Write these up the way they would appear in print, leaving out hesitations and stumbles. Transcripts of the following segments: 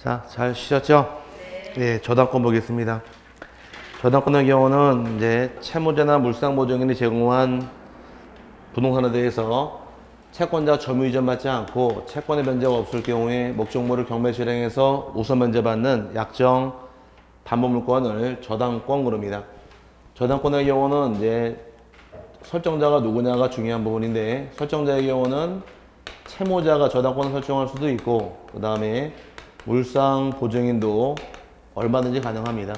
자, 잘 쉬셨죠? 네, 저당권 보겠습니다. 저당권의 경우는 이제 채무자나 물상보증인이 제공한 부동산에 대해서 채권자 점유 이전 받지 않고 채권의 변제가 없을 경우에 목적물을 경매 실행해서 우선 변제받는 약정 담보물권을 저당권 그럽니다. 저당권의 경우는 이제 설정자가 누구냐가 중요한 부분인데, 설정자의 경우는 채무자가 저당권을 설정할 수도 있고, 그 다음에 물상보증인도 얼마든지 가능합니다.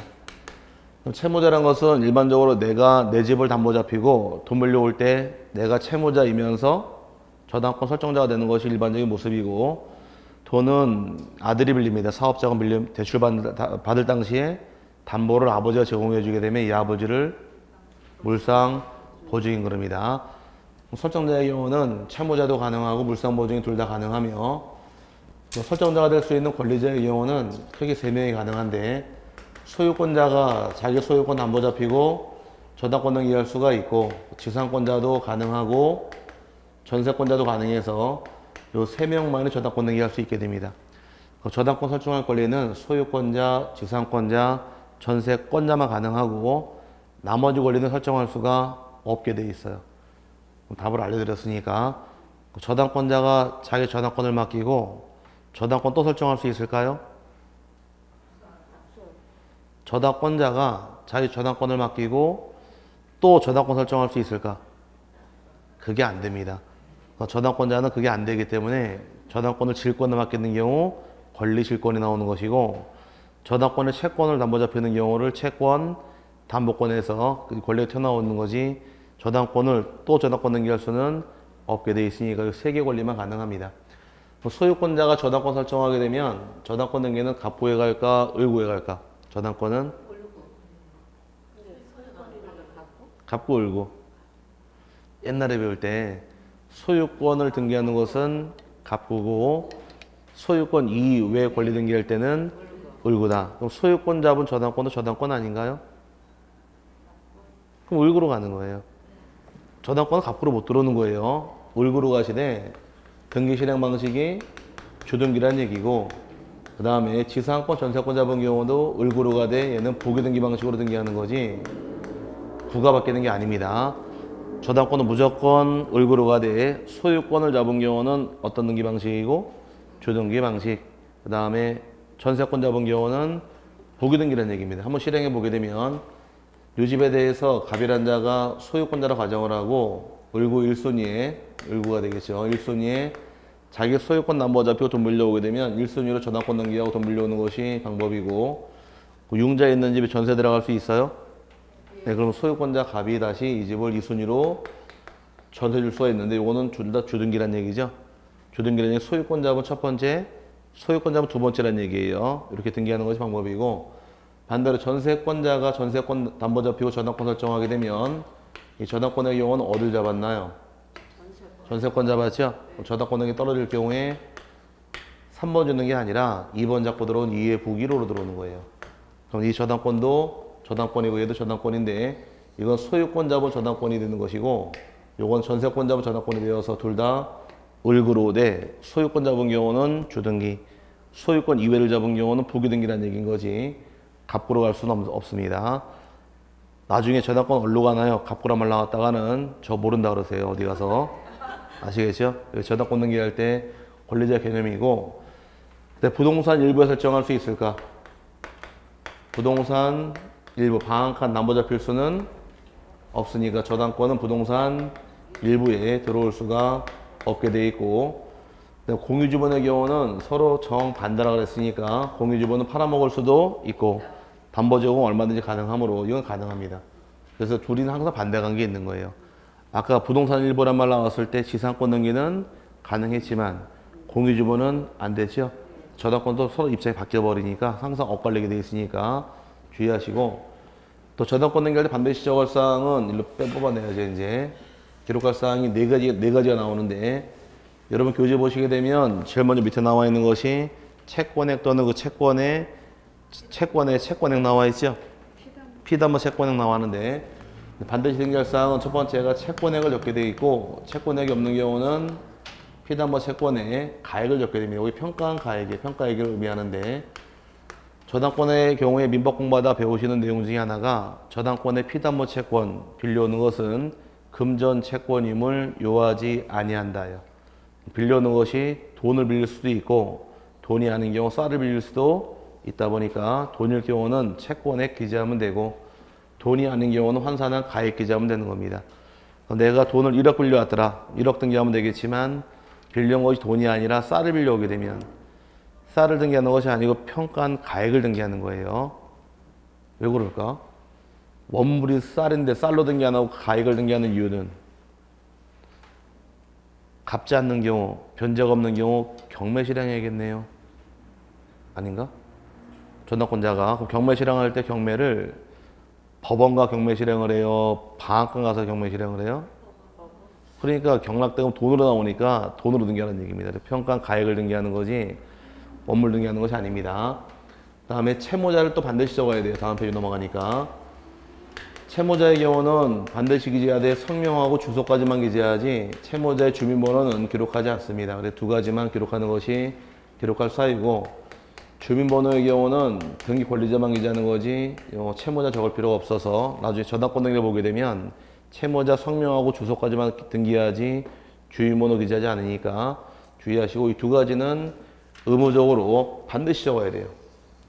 채무자란 것은 일반적으로 내가 내 집을 담보 잡히고 돈 빌려올 때 내가 채무자이면서 저당권 설정자가 되는 것이 일반적인 모습이고, 돈은 아들이 빌립니다. 사업자가 대출 받을 당시에 담보를 아버지가 제공해 주게 되면 이 아버지를 물상보증인 그럽니다. 설정자의 경우는 채무자도 가능하고 물상보증인 둘 다 가능하며, 설정자가 될 수 있는 권리자의 경우는 크게 3명이 가능한데, 소유권자가 자기 소유권 담보 잡히고 저당권을 이해할 수가 있고, 지상권자도 가능하고 전세권자도 가능해서 요 3명만이 저당권을 이해할 수 있게 됩니다. 저당권 설정할 권리는 소유권자, 지상권자, 전세권자만 가능하고 나머지 권리는 설정할 수가 없게 돼 있어요. 답을 알려드렸으니까, 저당권자가 자기 저당권을 맡기고 저당권 또 설정할 수 있을까요? 저당권자가 자기 저당권을 맡기고 또 저당권 설정할 수 있을까? 그게 안 됩니다. 저당권자는 그게 안 되기 때문에 저당권을 질권을 맡기는 경우 권리질권이 나오는 것이고, 저당권의 채권을 담보 잡히는 경우를 채권 담보권에서 그 권리가 튀어나오는 거지, 저당권을 또 저당권 등기할 수는 없게 돼 있으니까 이 3개 권리만 가능합니다. 소유권자가 저당권 설정하게 되면 저당권 등기는 갑부에 갈까 을구에 갈까? 저당권은 갑구 을구. 옛날에 배울 때 소유권을 등기하는 것은 갑구고 소유권 이외에 권리 등기할 때는 을구다. 그럼 소유권 잡은 저당권도 저당권 아닌가요? 그럼 을구로 가는 거예요. 저당권은 갑구로 못 들어오는 거예요. 을구로 가시되 등기 실행 방식이 주등기란 얘기고, 그 다음에 지상권, 전세권 잡은 경우도 을구로 가되 얘는 보기 등기 방식으로 등기하는 거지 구가 바뀌는 게 아닙니다. 저당권은 무조건 을구로 가되 소유권을 잡은 경우는 어떤 등기 방식이고 주등기 방식, 그 다음에 전세권 잡은 경우는 보기 등기라는 얘기입니다. 한번 실행해 보게 되면 이 집에 대해서 갑이란 자가 소유권자로 가정을 하고 을구 1순위에, 을구가 되겠죠. 1순위에 자기 소유권 담보 잡히고 돈 빌려오게 되면 1순위로 저당권 등기하고 돈 빌려오는 것이 방법이고, 융자 있는 집에 전세 들어갈 수 있어요? 네, 그럼 소유권자 갑이 다시 이 집을 2순위로 전세 줄 수가 있는데, 이거는 둘 다 주등기란 얘기죠. 주등기란 얘기, 소유권자분 첫 번째, 소유권자분 두 번째란 얘기예요. 이렇게 등기하는 것이 방법이고, 반대로 전세권자가 전세권 담보 잡히고 저당권 설정하게 되면 이 저당권의 경우는 어딜 잡았나요? 전세권 잡았죠? 저당권이 떨어질 경우에 3번 주는 게 아니라 2번 잡고 들어온 2의 부기로로 들어오는 거예요. 그럼 이 저당권도 저당권이고 얘도 저당권인데, 이건 소유권 잡은 저당권이 되는 것이고, 요건 전세권 잡은 저당권이 되어서 둘 다 을구로 돼, 소유권 잡은 경우는 주등기, 소유권 이외를 잡은 경우는 부기등기라는 얘기인 거지 갑구로 갈 수는 없습니다. 나중에 저당권 어디로 가나요? 갑구로 말 나왔다가는 저 모른다 그러세요. 어디 가서. 아시겠죠? 저당권 등기할 때 권리자 개념이고, 근데 부동산 일부에 설정할 수 있을까? 부동산 일부, 방 한 칸 담보 잡힐 수는 없으니까 저당권은 부동산 일부에 들어올 수가 없게 돼 있고, 공유주번의 경우는 서로 정반대라 그랬으니까 공유주번은 팔아먹을 수도 있고 담보 제공 얼마든지 가능하므로 이건 가능합니다. 그래서 둘이는 항상 반대 관계에 있는 거예요. 아까 부동산 일부란 말 나왔을 때 지상권 등기는 가능했지만 공유주번은 안 되죠. 저당권도 서로 입장이 바뀌어 버리니까 항상 엇갈리게 돼 있으니까 주의하시고, 또 저당권 등기할 때 반드시 지적할 사항은 일로 뽑아내야죠. 이제 기록할 사항이 네 가지가 나오는데, 여러분 교재 보시게 되면 제일 먼저 밑에 나와 있는 것이 채권액 또는 그 채권의 채권액 나와 있죠. 피담보 채권액 나왔는데, 반드시 등기할 사항은 첫 번째가 채권액을 적게 되어 있고, 채권액이 없는 경우는 피담보 채권에 가액을 적게 됩니다. 여기 평가한 가액이에요. 평가액을 의미하는데 저당권의 경우에 민법 공부하다 배우시는 내용 중에 하나가 저당권의 피담보 채권 빌려오는 것은 금전 채권임을 요하지 아니한다요. 빌려오는 것이 돈을 빌릴 수도 있고 돈이 아닌 경우 쌀을 빌릴 수도 있다 보니까 돈일 경우는 채권에 기재하면 되고 돈이 아닌 경우는 환산한 가액 기재하면 되는 겁니다. 내가 돈을 1억 빌려왔더라. 1억 등기하면 되겠지만 빌려온 것이 돈이 아니라 쌀을 빌려오게 되면 쌀을 등기하는 것이 아니고 평가한 가액을 등기하는 거예요. 왜 그럴까? 원물이 쌀인데 쌀로 등기 안 하고 가액을 등기하는 이유는 갚지 않는 경우, 변제가 없는 경우 경매 실행해야겠네요. 아닌가? 전당권자가 그럼 경매 실행할 때 경매를 법원과 경매 실행을 해요? 방앗간 가서 경매 실행을 해요? 그러니까 경락대금 돈으로 나오니까 돈으로 등기하는 얘기입니다. 평가한 가액을 등기하는 거지 원물 등기하는 것이 아닙니다. 다음에 채무자를 또 반드시 적어야 돼요. 다음 페이지 넘어가니까. 채무자의 경우는 반드시 기재해야 돼. 성명하고 주소까지만 기재하지 채무자의 주민번호는 기록하지 않습니다. 그래서 두 가지만 기록하는 것이 기록할 사유고 주민번호의 경우는 등기 권리자만 기재하는 거지 채무자 적을 필요가 없어서 나중에 저당권 등기를 보게 되면 채무자 성명하고 주소까지만 등기하지 주민번호 기재하지 않으니까 주의하시고 이 두 가지는 의무적으로 반드시 적어야 돼요.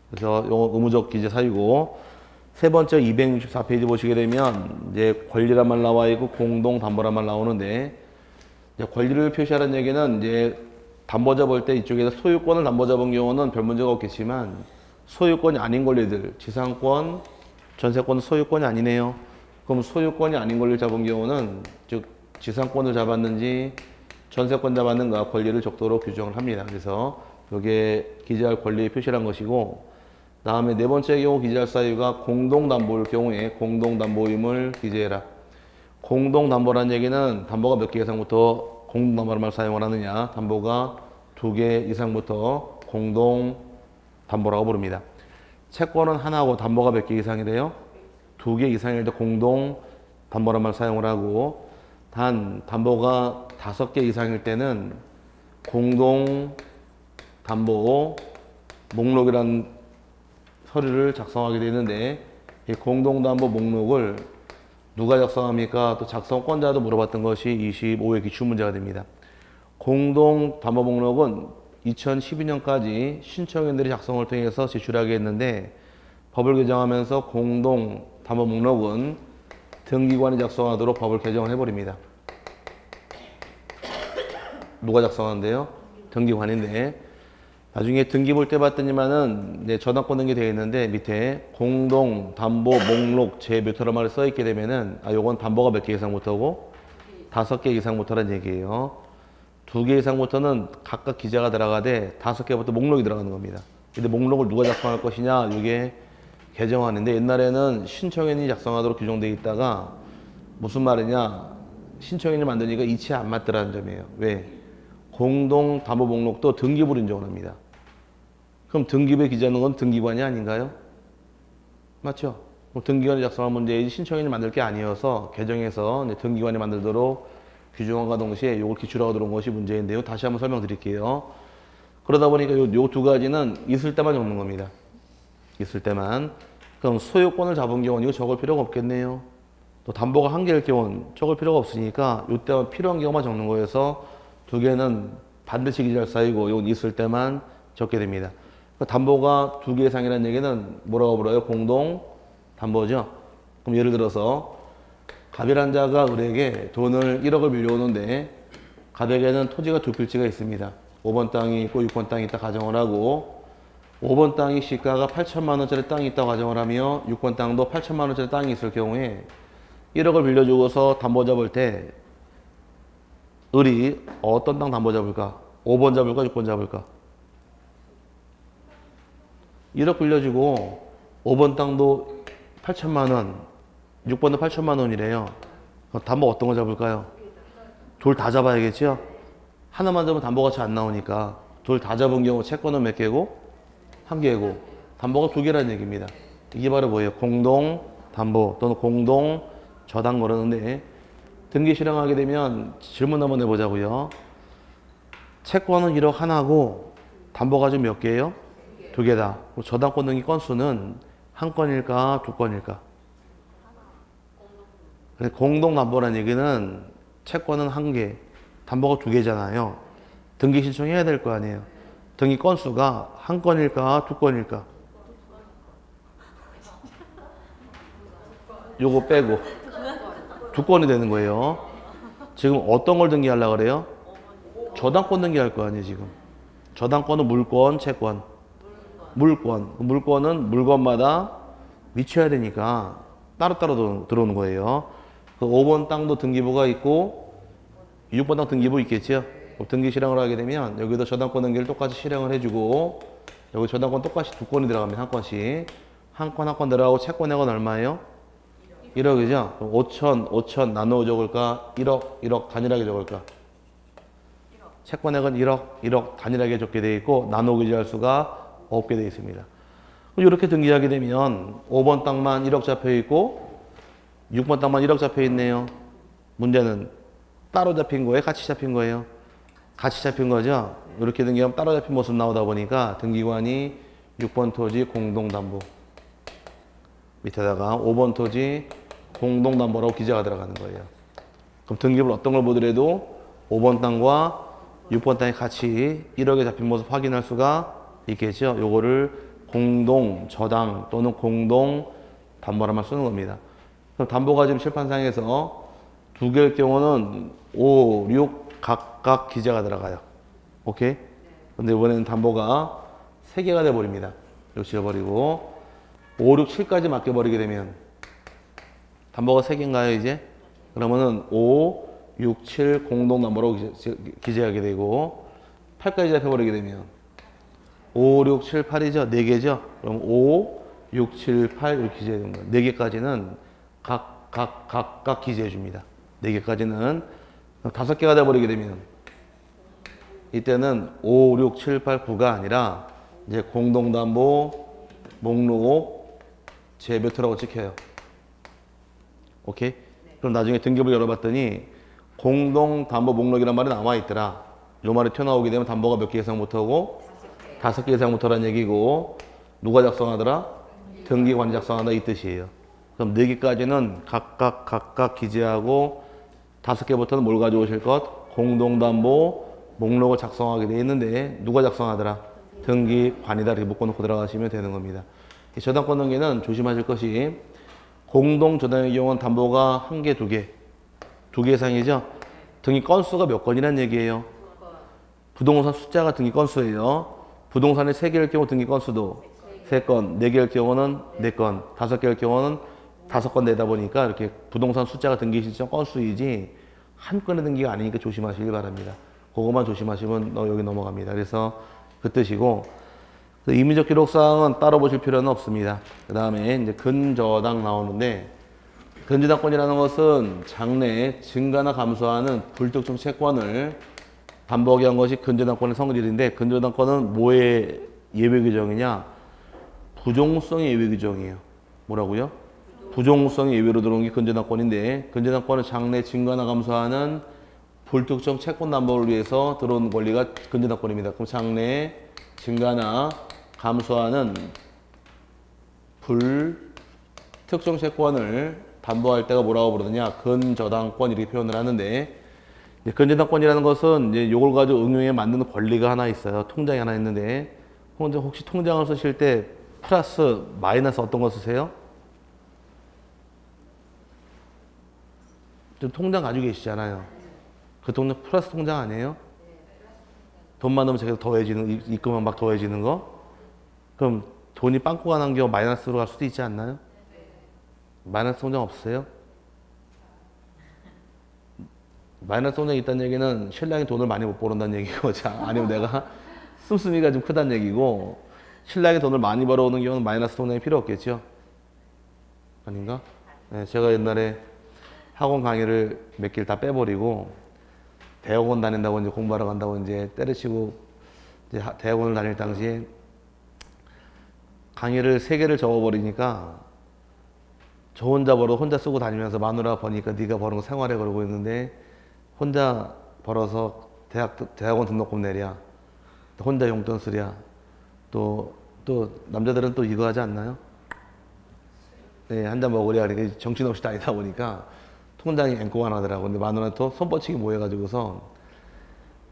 그래서 이거 의무적 기재 사유고 세 번째 264페이지 보시게 되면 이제 권리란 말 나와 있고 공동 담보란 말 나오는데 이제 권리를 표시하는 얘기는 이제 담보자 볼 때 이쪽에서 소유권을 담보자 본 경우는 별 문제가 없겠지만 소유권이 아닌 권리들 지상권, 전세권은 소유권이 아니네요. 그럼 소유권이 아닌 권리를 잡은 경우는 즉 지상권을 잡았는지 전세권 잡았는가 권리를 적도록 규정을 합니다. 그래서 여기에 기재할 권리 표시란 것이고 다음에 네 번째 경우 기재할 사유가 공동담보일 경우에 공동담보임을 기재해라. 공동담보라는 얘기는 담보가 몇 개 이상부터 공동담보란 말 사용을 하느냐 담보가 2개 이상부터 공동담보라고 부릅니다. 채권은 하나고 담보가 몇 개 이상이래요? 2개 이상일 때 공동담보란 말 사용을 하고 단 담보가 5개 이상일 때는 공동담보 목록이라는 서류를 작성하게 되는데 이 공동담보 목록을 누가 작성합니까? 또 작성권자도 물어봤던 것이 25회 기출문제가 됩니다. 공동담보 목록은 2012년까지 신청인들이 작성을 통해서 제출하게 했는데 법을 개정하면서 공동담보 목록은 등기관이 작성하도록 법을 개정을 해버립니다. 누가 작성하는데요? 등기관인데 나중에 등기 볼 때 봤더니만은 이제 저당권 등기 되어 있는데 밑에 공동 담보 목록 제 몇 호란 말이 써 있게 되면은 요건 담보가 몇 개 이상부터고 5개 이상부터란 얘기예요. 2개 이상부터는 각각 기재가 들어가되 5개부터 목록이 들어가는 겁니다. 근데 목록을 누가 작성할 것이냐 이게 개정하는데 옛날에는 신청인이 작성하도록 규정되어 있다가 무슨 말이냐 신청인을 만드니까 이치에 안 맞더라는 점이에요. 왜? 공동 담보 목록도 등기부를 인정을 합니다. 그럼 등기부에 기재하는 건 등기관이 아닌가요? 맞죠? 등기관이 작성한 문제이지 신청인이 만들 게 아니어서 개정해서 등기관이 만들도록 규정함과 동시에 이걸 기출하고 들어온 것이 문제인데요. 다시 한번 설명드릴게요. 그러다 보니까 요 두 가지는 있을 때만 적는 겁니다. 있을 때만. 그럼 소유권을 잡은 경우는 이거 적을 필요가 없겠네요. 또 담보가 1개일 경우는 적을 필요가 없으니까 이때만 필요한 경우만 적는 거여서 2개는 반드시 기재할 사유고 이건 있을 때만 적게 됩니다. 담보가 2개 이상이라는 얘기는 뭐라고 불러요? 공동 담보죠. 그럼 예를 들어서 갑이란 자가 을에게 돈을 1억을 빌려오는데 갑에게는 토지가 2필지가 있습니다. 5번 땅이 있고 6번 땅이 있다 가정을 하고 5번 땅이 시가가 8천만 원짜리 땅이 있다고 가정을 하며 6번 땅도 8천만 원짜리 땅이 있을 경우에 1억을 빌려주고서 담보 잡을 때 을이 어떤 땅 담보 잡을까? 5번 잡을까? 6번 잡을까? 1억 빌려주고 5번 땅도 8천만 원, 6번도 8천만 원이래요. 그럼 담보 어떤 거 잡을까요? 둘 다 잡아야겠죠? 하나만 잡으면 담보가치 안 나오니까 둘 다 잡은 경우 채권은 몇 개고? 1개고 담보가 2개라는 얘기입니다. 이게 바로 뭐예요? 공동 담보 또는 공동 저당 그러는데 등기 실행하게 되면 질문 한번 해보자고요. 채권은 1억 하나고 담보가 지금 몇 개예요? 2개다. 저당권 등기 건수는 한 건일까, 두 건일까? 공동담보라는 얘기는 채권은 한 개, 담보가 2개잖아요. 등기 신청해야 될 거 아니에요. 등기 건수가 한 건일까, 두 건일까? 요거 빼고 두 건이 되는 거예요. 지금 어떤 걸 등기하려고 그래요? 저당권 등기할 거 아니에요, 지금. 저당권은 물권, 채권. 물권. 물권은 물건마다 미쳐야 되니까 따로따로 들어오는 거예요. 그 5번 땅도 등기부가 있고 6번 땅 등기부 있겠죠. 등기 실행을 하게 되면 여기도 저당권 등기를 똑같이 실행을 해주고 여기 저당권 똑같이 두 건이 들어갑니다. 한 건씩. 한 건 한 건 들어가고 채권액은 얼마예요? 1억이죠. 5천 나누어 적을까? 1억 단일하게 적을까? 채권액은 1억 단일하게 적게 되어 있고 나누어 기재할 수가 없게 되어 있습니다. 이렇게 등기하게 되면 5번 땅만 1억 잡혀 있고 6번 땅만 1억 잡혀 있네요. 문제는 따로 잡힌 거예요? 같이 잡힌 거예요? 같이 잡힌 거죠. 이렇게 등기하면 따로 잡힌 모습 나오다 보니까 등기관이 6번 토지 공동담보 밑에다가 5번 토지 공동담보라고 기재가 들어가는 거예요. 그럼 등기부를 어떤 걸 보더라도 5번 땅과 6번 땅이 같이 1억에 잡힌 모습 확인할 수가 있겠죠. 요거를 공동 저당 또는 공동 담보라만 쓰는 겁니다. 그럼 담보가 지금 실판상에서 2개일 경우는 5, 6 각각 기재가 들어가요. 오케이? 근데 이번에는 담보가 3개가 돼 버립니다. 이렇게 지어버리고 5, 6, 7까지 맡겨버리게 되면 담보가 3개인가요, 이제? 그러면은 5, 6, 7 공동담보로 기재하게 되고 8까지 잡혀버리게 되면 5, 6, 7, 8이죠? 4개죠? 그럼 5, 6, 7, 8 이렇게 기재해 주는 거예요. 4개까지는 각각 기재해 줍니다. 4개까지는 5개가 돼버리게 되면 이때는 5, 6, 7, 8, 9가 아니라 이제 공동담보 목록 재배투라고 찍혀요. 오케이? 그럼 나중에 등기부를 열어봤더니 공동담보 목록이란 말이 나와 있더라. 요 말이 튀어나오게 되면 담보가 몇 개 이상 못하고 5개 이상 못하라는 얘기고 누가 작성하더라? 등기관이 작성한다 이 뜻이에요. 그럼 4개까지는 각각 기재하고 5개부터는 뭘 가져오실 것? 공동담보 목록을 작성하게 돼 있는데 누가 작성하더라? 등기관이다 이렇게 묶어놓고 들어가시면 되는 겁니다. 이 저당권 등기는 조심하실 것이 공동저당의 경우는 담보가 1개, 2개 2개 이상이죠. 등기 건수가 몇 건이란 얘기예요? 부동산 숫자가 등기 건수예요. 부동산이 3개일 경우 등기 건수도 3건, 4개일 경우는 4건, 5개일 경우는 5건 되다 보니까 이렇게 부동산 숫자가 등기 신청 건수이지 한 건의 등기가 아니니까 조심하시길 바랍니다. 그것만 조심하시면 여기 넘어갑니다. 그래서 그 뜻이고 임의적 기록사항은 따로 보실 필요는 없습니다. 그 다음에 이제 근저당 나오는데 근저당권이라는 것은 장래에 증가나 감소하는 불특정 채권을 담보하게 한 것이 근저당권의 성질인데 근저당권은 뭐의 예외 규정이냐? 부종성의 예외 규정이에요. 뭐라고요? 부종성의 예외로 들어온 게 근저당권인데 근저당권은 장래 증가나 감소하는 불특정 채권 담보를 위해서 들어온 권리가 근저당권입니다. 그럼 장래에 증가나 감소하는 불특정 채권을 담보할 때가 뭐라고 부르느냐? 근저당권 이렇게 표현을 하는데 근저당권이라는 것은 이제 이걸 가지고 응용해 만드는 권리가 하나 있어요. 통장이 하나 있는데 혹시 통장을 쓰실 때 플러스 마이너스 어떤 거 쓰세요? 좀 통장 가지고 계시잖아요. 그 통장 플러스 통장 아니에요? 돈 많으면 계속 더해지는 입금은 막 더해지는 거? 그럼 돈이 빵꾸가 난 경우 마이너스로 갈 수도 있지 않나요? 마이너스 통장 없으세요? 마이너스 통장이 있다는 얘기는 신랑이 돈을 많이 못 벌어온다는 얘기고 아니면 내가 씀씀이가 좀 크다는 얘기고 신랑이 돈을 많이 벌어오는 경우는 마이너스 통장이 필요 없겠죠? 아닌가? 네, 제가 옛날에 학원 강의를 몇 개를 다 빼버리고 대학원 다닌다고 이제 공부하러 간다고 이제 때려치고 이제 대학원을 다닐 당시에 강의를 3개를 적어버리니까 저 혼자 벌어 혼자 쓰고 다니면서 마누라 버니까 네가 버는 거 생활해 그러고 있는데 혼자 벌어서 대학원 등록금 내랴, 혼자 용돈 쓰랴, 또 남자들은 또 이거 하지 않나요? 네, 한 잔 먹으랴. 그러니까 정신없이 다니다 보니까 통장이 앵꼬가 나더라고. 근데 마누라는 또 손뻗치기 뭐 해가지고서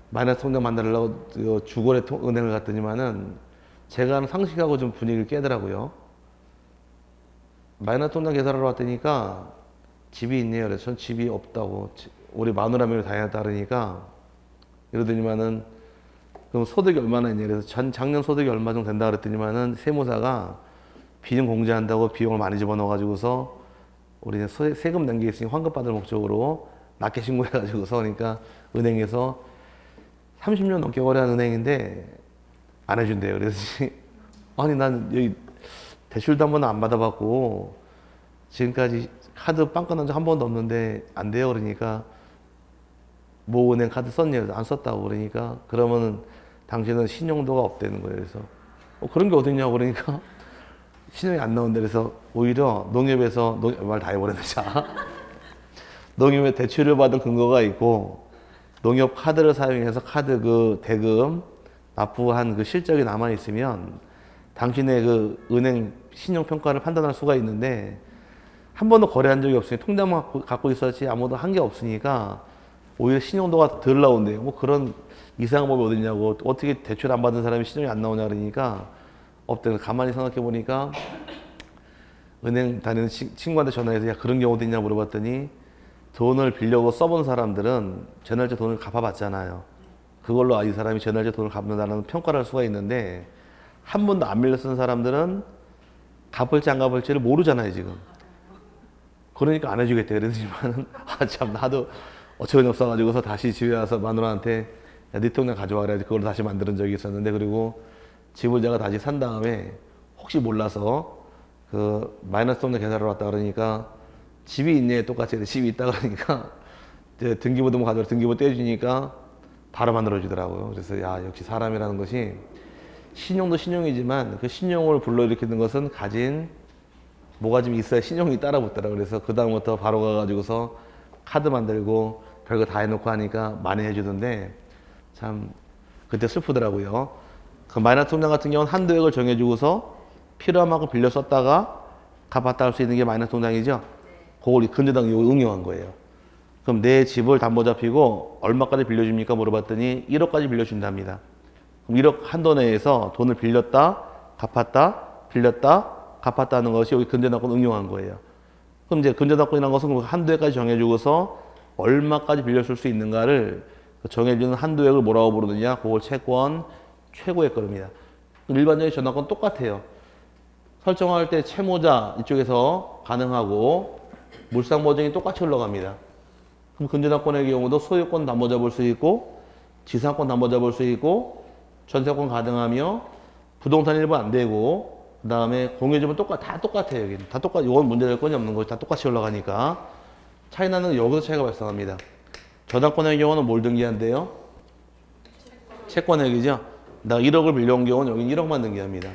마이너스 통장 만들려고 주거래 은행을 갔더니만은 제가 하는 상식하고 좀 분위기를 깨더라고요. 마이너스 통장 계산하러 왔더니까 집이 있네요. 그래서 전 집이 없다고. 우리 마누라 명의 다녔다 그러니까 이러더니만은 그럼 소득이 얼마나 있냐. 그래서 작년 소득이 얼마 정도 된다 그랬더니만은 세무사가 비용 공제한다고 비용을 많이 집어넣어가지고서 우리 세금 낸게 있으니 환급 받을 목적으로 낮게 신고해가지고서 그러니까 은행에서 30년 넘게 거래한 은행인데 안 해준대요. 그래서 아니 난 여기 대출도 한 번도 안 받아봤고 지금까지 카드 빵 끊은 적 한 번도 없는데 안 돼요. 그러니까 뭐 은행 카드 썼냐? 안 썼다고. 그러니까 그러면은 당신은 신용도가 없다는 거예요. 그래서 그런 게 어딨냐고. 그러니까 신용이 안 나온다. 그래서 오히려 농협에서 말 다 해버렸네. 자, 농협에 대출을 받은 근거가 있고 농협 카드를 사용해서 카드 그 대금 납부한 그 실적이 남아 있으면 당신의 그 은행 신용 평가를 판단할 수가 있는데 한 번도 거래한 적이 없으니 통장만 갖고 있었지 아무도 한 게 없으니까 오히려 신용도가 덜 나온대요. 뭐 그런 이상한 법이 어딨냐고. 어떻게 대출 안 받은 사람이 신용이 안 나오냐 그러니까 없대. 가만히 생각해 보니까 은행 다니는 친구한테 전화해서 야 그런 경우도 있냐 물어봤더니 돈을 빌려고 써본 사람들은 전날제 돈을 갚아봤잖아요. 그걸로 이 사람이 전날제 돈을 갚는다는 평가를 할 수가 있는데 한 번도 안 빌려 쓴 사람들은 갚을지 안 갚을지를 모르잖아요 지금. 그러니까 안 해주겠대. 그러더니만은 참 나도 어처구니 없어가지고서 다시 집에 와서 마누라한테 야, 네 통장 가져와 그래야지 그걸 다시 만드는 적이 있었는데 그리고 집을 제가 다시 산 다음에 혹시 몰라서 그 마이너스 통장 계산하러 왔다 그러니까 집이 있네. 똑같이 집이 있다 그러니까 이제 등기부등 가져와 등기부 떼주니까 바로 만들어주더라고요. 그래서 야 역시 사람이라는 것이 신용도 신용이지만 그 신용을 불러일으키는 것은 가진 뭐가 좀 있어야 신용이 따라 붙더라고요. 그래서 그 다음부터 바로 가가지고서 카드 만들고 별거 다 해놓고 하니까 많이 해주던데 참 그때 슬프더라고요. 그 마이너스 통장 같은 경우는 한도액을 정해주고서 필요한 만큼 빌려 썼다가 갚았다 할 수 있는 게 마이너스 통장이죠. 그걸 근저당 응용한 거예요. 그럼 내 집을 담보 잡히고 얼마까지 빌려줍니까 물어봤더니 1억까지 빌려준답니다. 그럼 1억 한도 내에서 돈을 빌렸다 갚았다 빌렸다 갚았다 하는 것이 여기 근저당권 응용한 거예요. 그럼 이제 근저당권이라는 것은 한도액까지 정해주고서 얼마까지 빌려줄 수 있는가를 정해주는 한도액을 뭐라고 부르느냐 그걸 채권 최고액 거입니다. 일반적인 전환권 똑같아요. 설정할 때 채무자 이쪽에서 가능하고 물상 보증이 똑같이 흘러갑니다. 그럼 근저당권의 경우도 소유권 담보 잡을 수 있고 지상권 담보 잡을 수 있고 전세권 가능하며 부동산 일부 안 되고 그 다음에 공유주분 다 똑같아요. 여기는 다 이건 문제될 건이 없는 거죠. 다 똑같이 올라가니까 차이 나는 여기서 차이가 발생합니다. 저당권의 경우는 뭘 등기한대요? 채권액이죠. 나 1억을 빌려온 경우는 여기 1억만 등기합니다.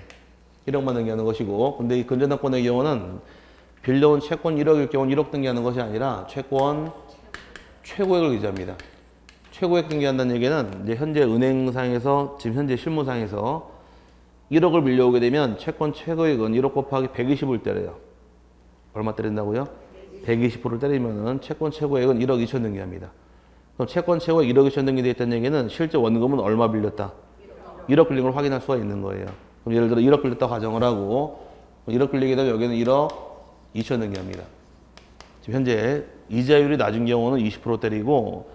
1억만 등기하는 것이고 근데 이 근저당권의 경우는 빌려온 채권 1억일 경우는 1억 등기하는 것이 아니라 채권 최고액을 기재합니다. 최고액 등기한다는 얘기는 이제 현재 은행상에서 지금 현재 실무상에서 1억을 빌려오게 되면 채권 최고액은 1억 곱하기 120을 때려요. 얼마 때린다고요? 120%를 때리면은 채권 최고액은 1억 2천 등기합니다. 그럼 채권 최고액 1억 2천 등기되어 있다는 얘기는 실제 원금은 얼마 빌렸다? 1억 빌린 걸 확인할 수가 있는 거예요. 그럼 예를 들어 1억 빌렸다 가정을 하고 1억 빌리게 되면 여기는 1억 2천 등기합니다. 지금 현재 이자율이 낮은 경우는 20% 때리고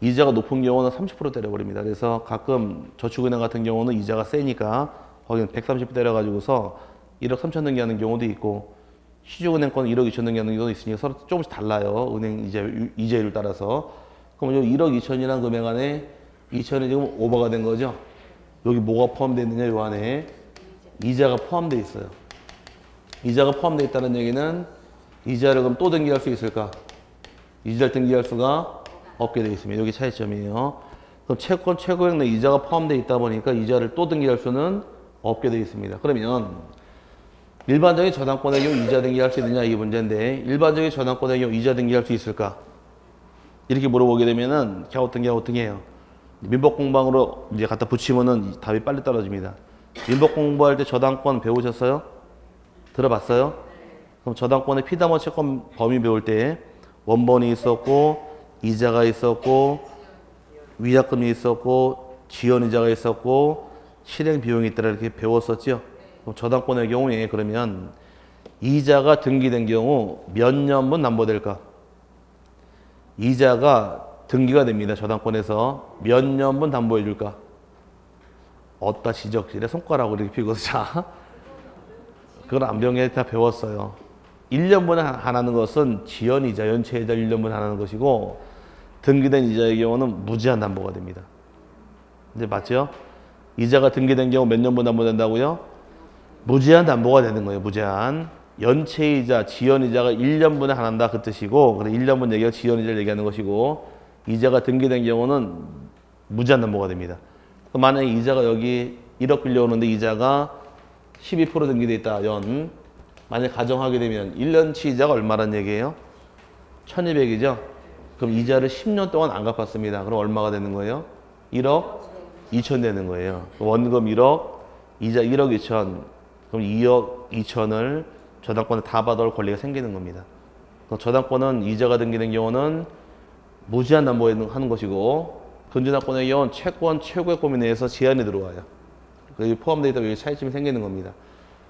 이자가 높은 경우는 30% 때려버립니다. 그래서 가끔 저축은행 같은 경우는 이자가 세니까 거기는 130 때려가지고서 1억 3천 등기하는 경우도 있고 시중은행권 1억 2천 등기하는 경우도 있으니까 서로 조금씩 달라요. 은행 이자율 따라서. 그럼 여기 1억 2천이라는 금액 안에 2천이 지금 오버가 된 거죠. 여기 뭐가 포함되어 있느냐 요 안에 이자가 포함되어 있어요. 이자가 포함되어 있다는 얘기는 이자를 그럼 또 등기할 수 있을까? 이자를 등기할 수가 없게 되어 있습니다. 여기 차이점이에요. 그럼 채권 최고액 내 이자가 포함되어 있다 보니까 이자를 또 등기할 수는 없게 되어 있습니다. 그러면 일반적인 저당권의 경우 이자 등기할 수 있느냐 이게 문제인데 일반적인 저당권의 경우 이자 등기할 수 있을까? 이렇게 물어보게 되면은 갸우뚱해요. 민법 공방으로 이제 갖다 붙이면은 답이 빨리 떨어집니다. 민법 공부할 때 저당권 배우셨어요? 들어봤어요? 그럼 저당권의 피담원 채권 범위 배울 때 원본이 있었고 이자가 있었고 위약금이 있었고 지연이자가 있었고 실행 비용이 있더라 이렇게 배웠었죠. 그럼 저당권의 경우에 그러면 이자가 등기된 경우 몇 년분 납부될까? 이자가 등기가 됩니다. 저당권에서 몇 년분 담보해 줄까? 어따 지적질에 손가락으로 이렇게 피고 자 그걸 안병에 다 배웠어요. 1년분에 하나는 것은 지연이자 연체이자 1년분에 하나는 것이고 등기된 이자의 경우는 무제한 담보가 됩니다. 이제 맞죠? 이자가 등기된 경우 몇 년분 담보된다고요? 무제한 담보가 되는 거예요. 무제한. 연체이자, 지연이자가 1년분에 하나다 그 뜻이고 그래 1년분 얘기가 지연이자를 얘기하는 것이고 이자가 등기된 경우는 무제한 담보가 됩니다. 만약에 이자가 여기 1억 빌려오는데 이자가 12% 등기돼 있다. 연. 만약 가정하게 되면 1년치 이자가 얼마란 얘기예요? 1200이죠? 그럼 이자를 10년 동안 안 갚았습니다. 그럼 얼마가 되는 거예요? 1억 2천 되는 거예요. 원금 1억, 이자 1억 2천. 그럼 2억 2천을 저당권에 다 받아올 권리가 생기는 겁니다. 저당권은 이자가 등기된 경우는 무제한 담보하는 것이고 근저당권의 경우는 채권 최고액 범위 내에서 제한이 들어와요. 그게 포함되어 있다 보니 차이점이 생기는 겁니다.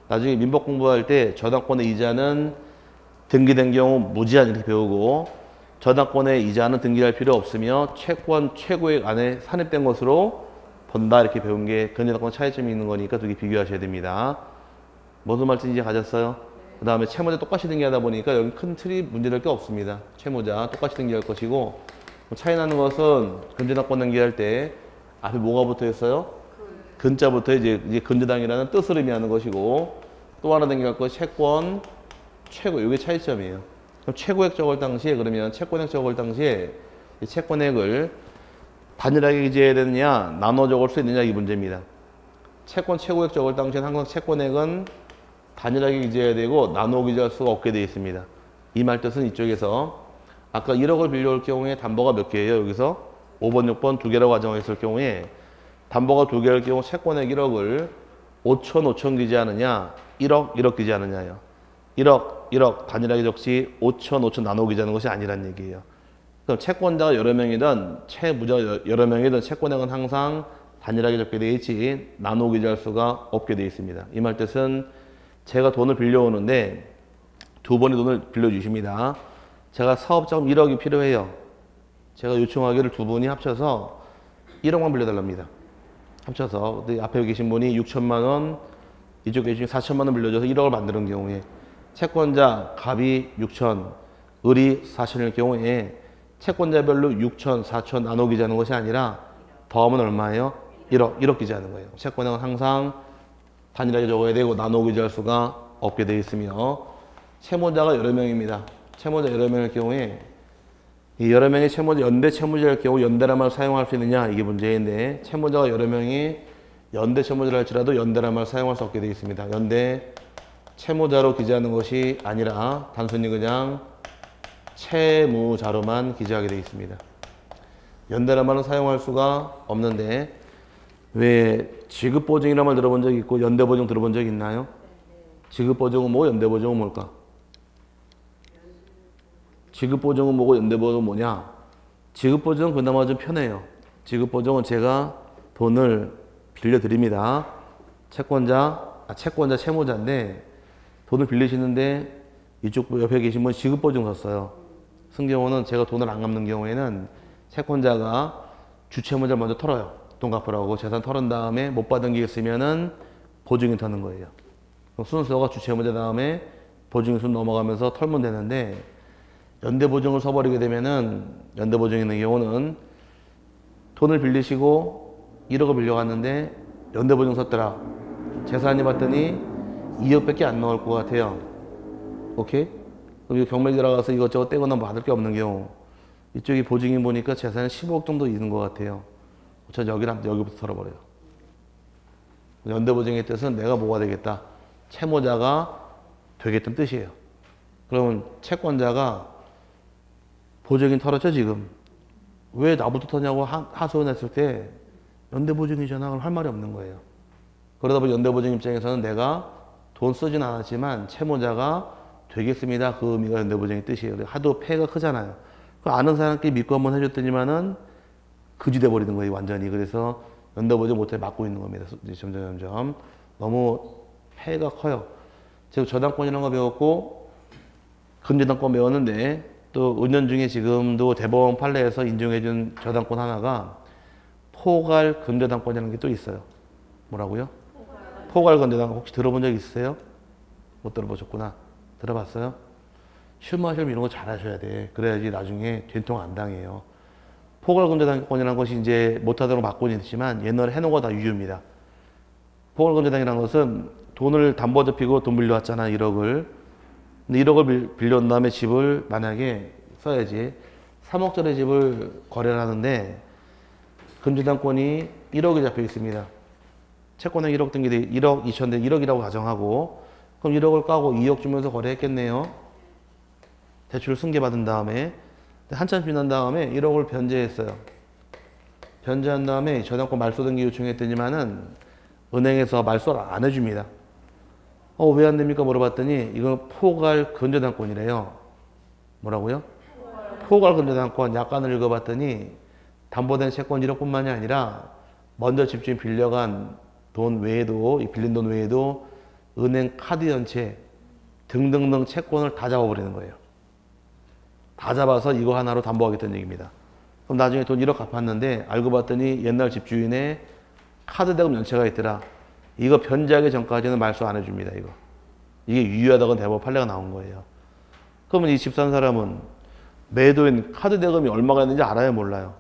나중에 민법 공부할 때 저당권의 이자는 등기된 경우 무제한 이렇게 배우고 저당권의 이자는 등기할 필요 없으며 채권 최고액 안에 산입된 것으로 본다 이렇게 배운 게 근저당권 차이점이 있는 거니까 두 개 비교하셔야 됩니다. 무슨 말인지 이제 가졌어요? 그 다음에 채무자 똑같이 등기하다 보니까 여기 큰 틀이 문제될 게 없습니다. 채무자 똑같이 등기할 것이고 차이 나는 것은 근저당권 등기할 때 앞에 뭐가 붙어 있어요? 근자부터 이제 근저당이라는 뜻을 의미하는 것이고 또 하나 등기할 것 채권 최고 이게 차이점이에요. 그럼 최고액 적을 당시에 그러면 채권액 적을 당시에 이 채권액을 단일하게 기재해야 되느냐 나눠 적을 수 있느냐 이 문제입니다. 채권 최고액 적을 당시에는 항상 채권액은 단일하게 기재해야 되고 나눠 기재할 수가 없게 되어 있습니다. 이 말 뜻은 이쪽에서 아까 1억을 빌려올 경우에 담보가 몇 개예요? 여기서 5번, 6번 두 개라고 가정했을 경우에 담보가 두 개일 경우 채권액 1억을 5천 기재하느냐 1억 기재하느냐요. 1억 단일하게 적지 5천 나눠 기재하는 것이 아니란 얘기예요. 그럼 채권자가 여러 명이든 채무자가 여러 명이든 채권액은 항상 단일하게 적게 되어 있지 나눠 기재할 수가 없게 되어 있습니다. 이 말 뜻은 제가 돈을 빌려오는데 두 번의 돈을 빌려주십니다. 제가 사업자금 1억이 필요해요. 제가 요청하기를 두 분이 합쳐서 1억만 빌려달랍니다. 합쳐서 앞에 계신 분이 6천만 원, 이쪽 계신 분이 4천만 원 빌려줘서 1억을 만드는 경우에 채권자 갑이 6천, 을이 4천일 경우에 채권자별로 6천, 4천 나눠 기재하는 것이 아니라 더하면 얼마예요? 1억 기재하는 거예요. 채권액은 항상 단일하게 적어야 되고 나눠 기재할 수가 없게 되어 있으며 채무자가 여러 명입니다. 채무자 여러 명일 경우에 이 여러 명의 채무자 연대 채무자일 경우 연대란 말을 사용할 수 있느냐 이게 문제인데 채무자가 여러 명이 연대 채무자를 할지라도 연대란 말을 사용할 수 없게 되어 있습니다. 연대 채무자로 기재하는 것이 아니라 단순히 그냥 채무자로만 기재하게 되어 있습니다. 연대란 말은 사용할 수가 없는데 왜 지급보증이라는 말 들어본 적 있고 연대보증 들어본 적 있나요? 지급보증은 뭐고 연대보증은 뭘까? 지급보증은 뭐고 연대보증은 뭐냐? 지급보증은 그나마 좀 편해요. 지급보증은 제가 돈을 빌려드립니다. 채권자 채무자인데 돈을 빌리시는데 이쪽 옆에 계신 분 지급보증 썼어요. 쓴 경우는 제가 돈을 안 갚는 경우에는 채권자가 주채무자를 먼저 털어요. 돈 갚으라고 재산 털은 다음에 못 받은 게 있으면은 보증이 터는 거예요. 그럼 순서가 주채무자 다음에 보증이 순 넘어가면서 털면 되는데 연대보증을 써버리게 되면은 연대보증 있는 경우는 돈을 빌리시고 1억을 빌려갔는데 연대보증 썼더라. 재산이 봤더니 2억밖에 안 나올 것 같아요. 오케이? 그럼 경매 들어가서 이것저것 떼거나 받을 게 없는 경우 이쪽이 보증인 보니까 재산이 15억 정도 있는 것 같아요. 전 여기부터 털어버려요. 연대보증의 뜻은 내가 뭐가 되겠다. 채무자가 되겠다는 뜻이에요. 그러면 채권자가 보증인 털었죠 지금. 왜 나부터 터냐고 하소연했을 때 연대보증이잖아. 그럼 할 말이 없는 거예요. 그러다 보니 연대보증 입장에서는 내가 돈 쓰진 않았지만 채무자가 되겠습니다. 그 의미가 연대보증의 뜻이에요. 하도 폐해가 크잖아요. 그 아는 사람끼리 믿고 한번 해줬더니만은 그지 돼버리는 거예요. 완전히. 그래서 연대보증 못해 막고 있는 겁니다. 이제 점점 너무 폐해가 커요. 제가 저당권이라는 거 배웠고 근저당권 배웠는데 또 은연중에 지금도 대법원 판례에서 인정해준 저당권 하나가 포괄 근저당권이라는 게 또 있어요. 뭐라고요? 포괄 근저당권 혹시 들어본 적 있으세요? 못 들어보셨구나. 들어봤어요? 실무하시면 이런 거 잘 하셔야 돼. 그래야지 나중에 된통 안 당해요. 포괄 근저당권이라는 것이 이제 못하도록 바꾸는 있지만 옛날에 해놓은 거 다 유효입니다. 포괄 근저당이라는 것은 돈을 담보 잡히고 돈 빌려왔잖아. 1억을. 근데 1억을 빌려온 다음에 집을 만약에 써야지 3억짜리 집을 거래를 하는데 근저당권이 1억이 잡혀 있습니다. 채권은 1억 등기돼 1억 2천 대 1억이라고 가정하고 그럼 1억을 까고 2억 주면서 거래했겠네요. 대출을 승계받은 다음에 한참 지난 다음에 1억을 변제했어요. 변제한 다음에 저당권 말소 등기 요청했더니만은 은행에서 말소를 안 해줍니다. 왜 안 됩니까? 물어봤더니 이건 포괄 근저당권이래요. 뭐라고요? 포괄 근저당권 약관을 읽어봤더니 담보된 채권 1억뿐만이 아니라 먼저 집주인 빌려간 돈 외에도 빌린 돈 외에도 은행 카드 연체 등등등 채권을 다 잡아버리는 거예요. 다 잡아서 이거 하나로 담보하겠다는 얘기입니다. 그럼 나중에 돈 1억 갚았는데 알고 봤더니 옛날 집주인의 카드 대금 연체가 있더라. 이거 변제하기 전까지는 말소 안 해줍니다. 이게 유효하다고 대법원 판례가 나온 거예요. 그러면 이 집 산 사람은 매도인 카드 대금이 얼마가 있는지 알아요? 몰라요?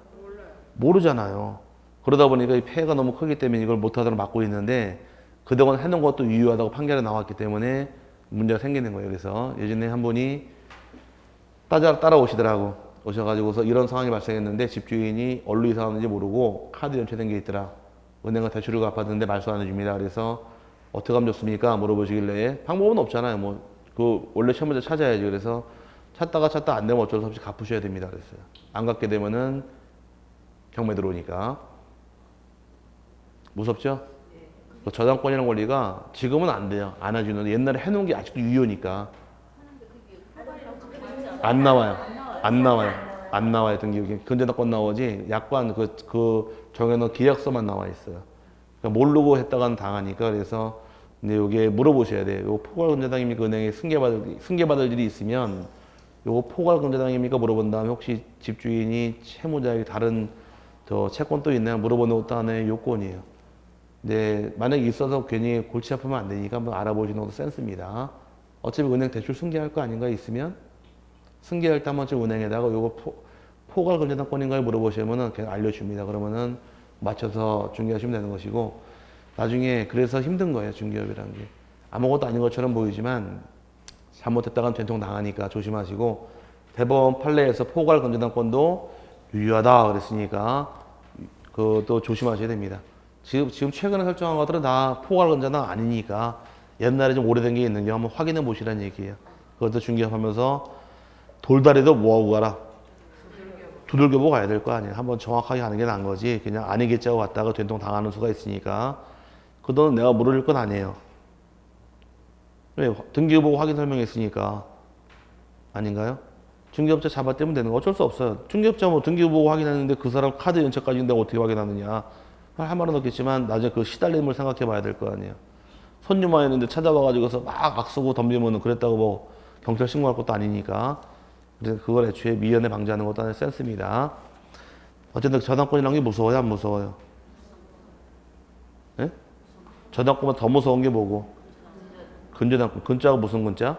모르잖아요. 그러다 보니까 이 폐해가 너무 크기 때문에 이걸 못하도록 막고 있는데 그동안 해놓은 것도 유효하다고 판결이 나왔기 때문에 문제가 생기는 거예요. 그래서 예전에 한 분이 따라오시더라고. 오셔가지고서 이런 상황이 발생했는데 집주인이 얼로 이사 왔는지 모르고 카드 연체된 게 있더라. 은행은 대출을 갚았는데 말소 안 해줍니다. 그래서 어떻게 하면 좋습니까? 물어보시길래 방법은 없잖아요. 원래 채무자 찾아야지. 그래서 찾다 안 되면 어쩔 수 없이 갚으셔야 됩니다. 그랬어요. 안 갚게 되면은 경매 들어오니까. 무섭죠? 저당권이라는 권리가 지금은 안 돼요. 안 해주는데 옛날에 해놓은 게 아직도 유효니까. 안 나와요. 안 나와요. 등기 근저당권 나오지 약관 정해놓은 계약서만 나와 있어요. 그러니까 모르고 했다가는 당하니까. 그래서 근데 요게 물어보셔야 돼요. 요 포괄 근저당입니까? 은행에 승계받을 일이 있으면 요거 포괄 근저당입니까? 물어본 다음에 혹시 집주인이 채무자에게 다른 채권 또 있나요? 물어보는 것도 하나의 요건이에요. 근데 만약에 있어서 괜히 골치 아프면 안 되니까 한번 알아보시는 것도 센스입니다. 어차피 은행 대출 승계할 거 아닌가 있으면 승계할 때 한 번쯤 은행에다가 요거 포괄 근저당권인가요? 물어보시면은 그냥 알려줍니다. 그러면은 맞춰서 중개하시면 되는 것이고 나중에 그래서 힘든 거예요. 중개업이라는 게. 아무것도 아닌 것처럼 보이지만 잘못했다가는 된통 당하니까 조심하시고 대법원 판례에서 포괄 근저당권도 유효하다 그랬으니까 그것도 조심하셔야 됩니다. 지금 최근에 설정한 것들은 다 포괄 근저당 아니니까 옛날에 좀 오래된 게 있는 게 한번 확인해 보시라는 얘기예요. 그것도 중개하면서 돌다리도 뭐하고 가라? 두들겨보고 가야 될 거 아니에요. 한번 정확하게 하는 게 나은 거지. 그냥 아니겠지 하고 갔다가 된통 당하는 수가 있으니까 그 돈은 내가 물을 건 아니에요. 왜? 등기부보고 확인 설명했으니까. 아닌가요? 중개업자 잡아떼면 되는 거 어쩔 수 없어요. 중개업자 등기부보고 확인했는데 그 사람 카드 연체까지 있는데 어떻게 확인하느냐. 할 말은 없겠지만 나중에 그 시달림을 생각해 봐야 될 거 아니에요. 손님화했는데 찾아와가지고서 막 악쓰고 덤비면은 그랬다고 경찰 신고할 것도 아니니까. 그래서 그걸 애초에 미연에 방지하는 것도 하나의 센스입니다. 어쨌든 저당권이라는 게 무서워요? 안 무서워요? 예? 저당권보다 더 무서운 게 뭐고? 근저당권. 근자가 무슨 근자?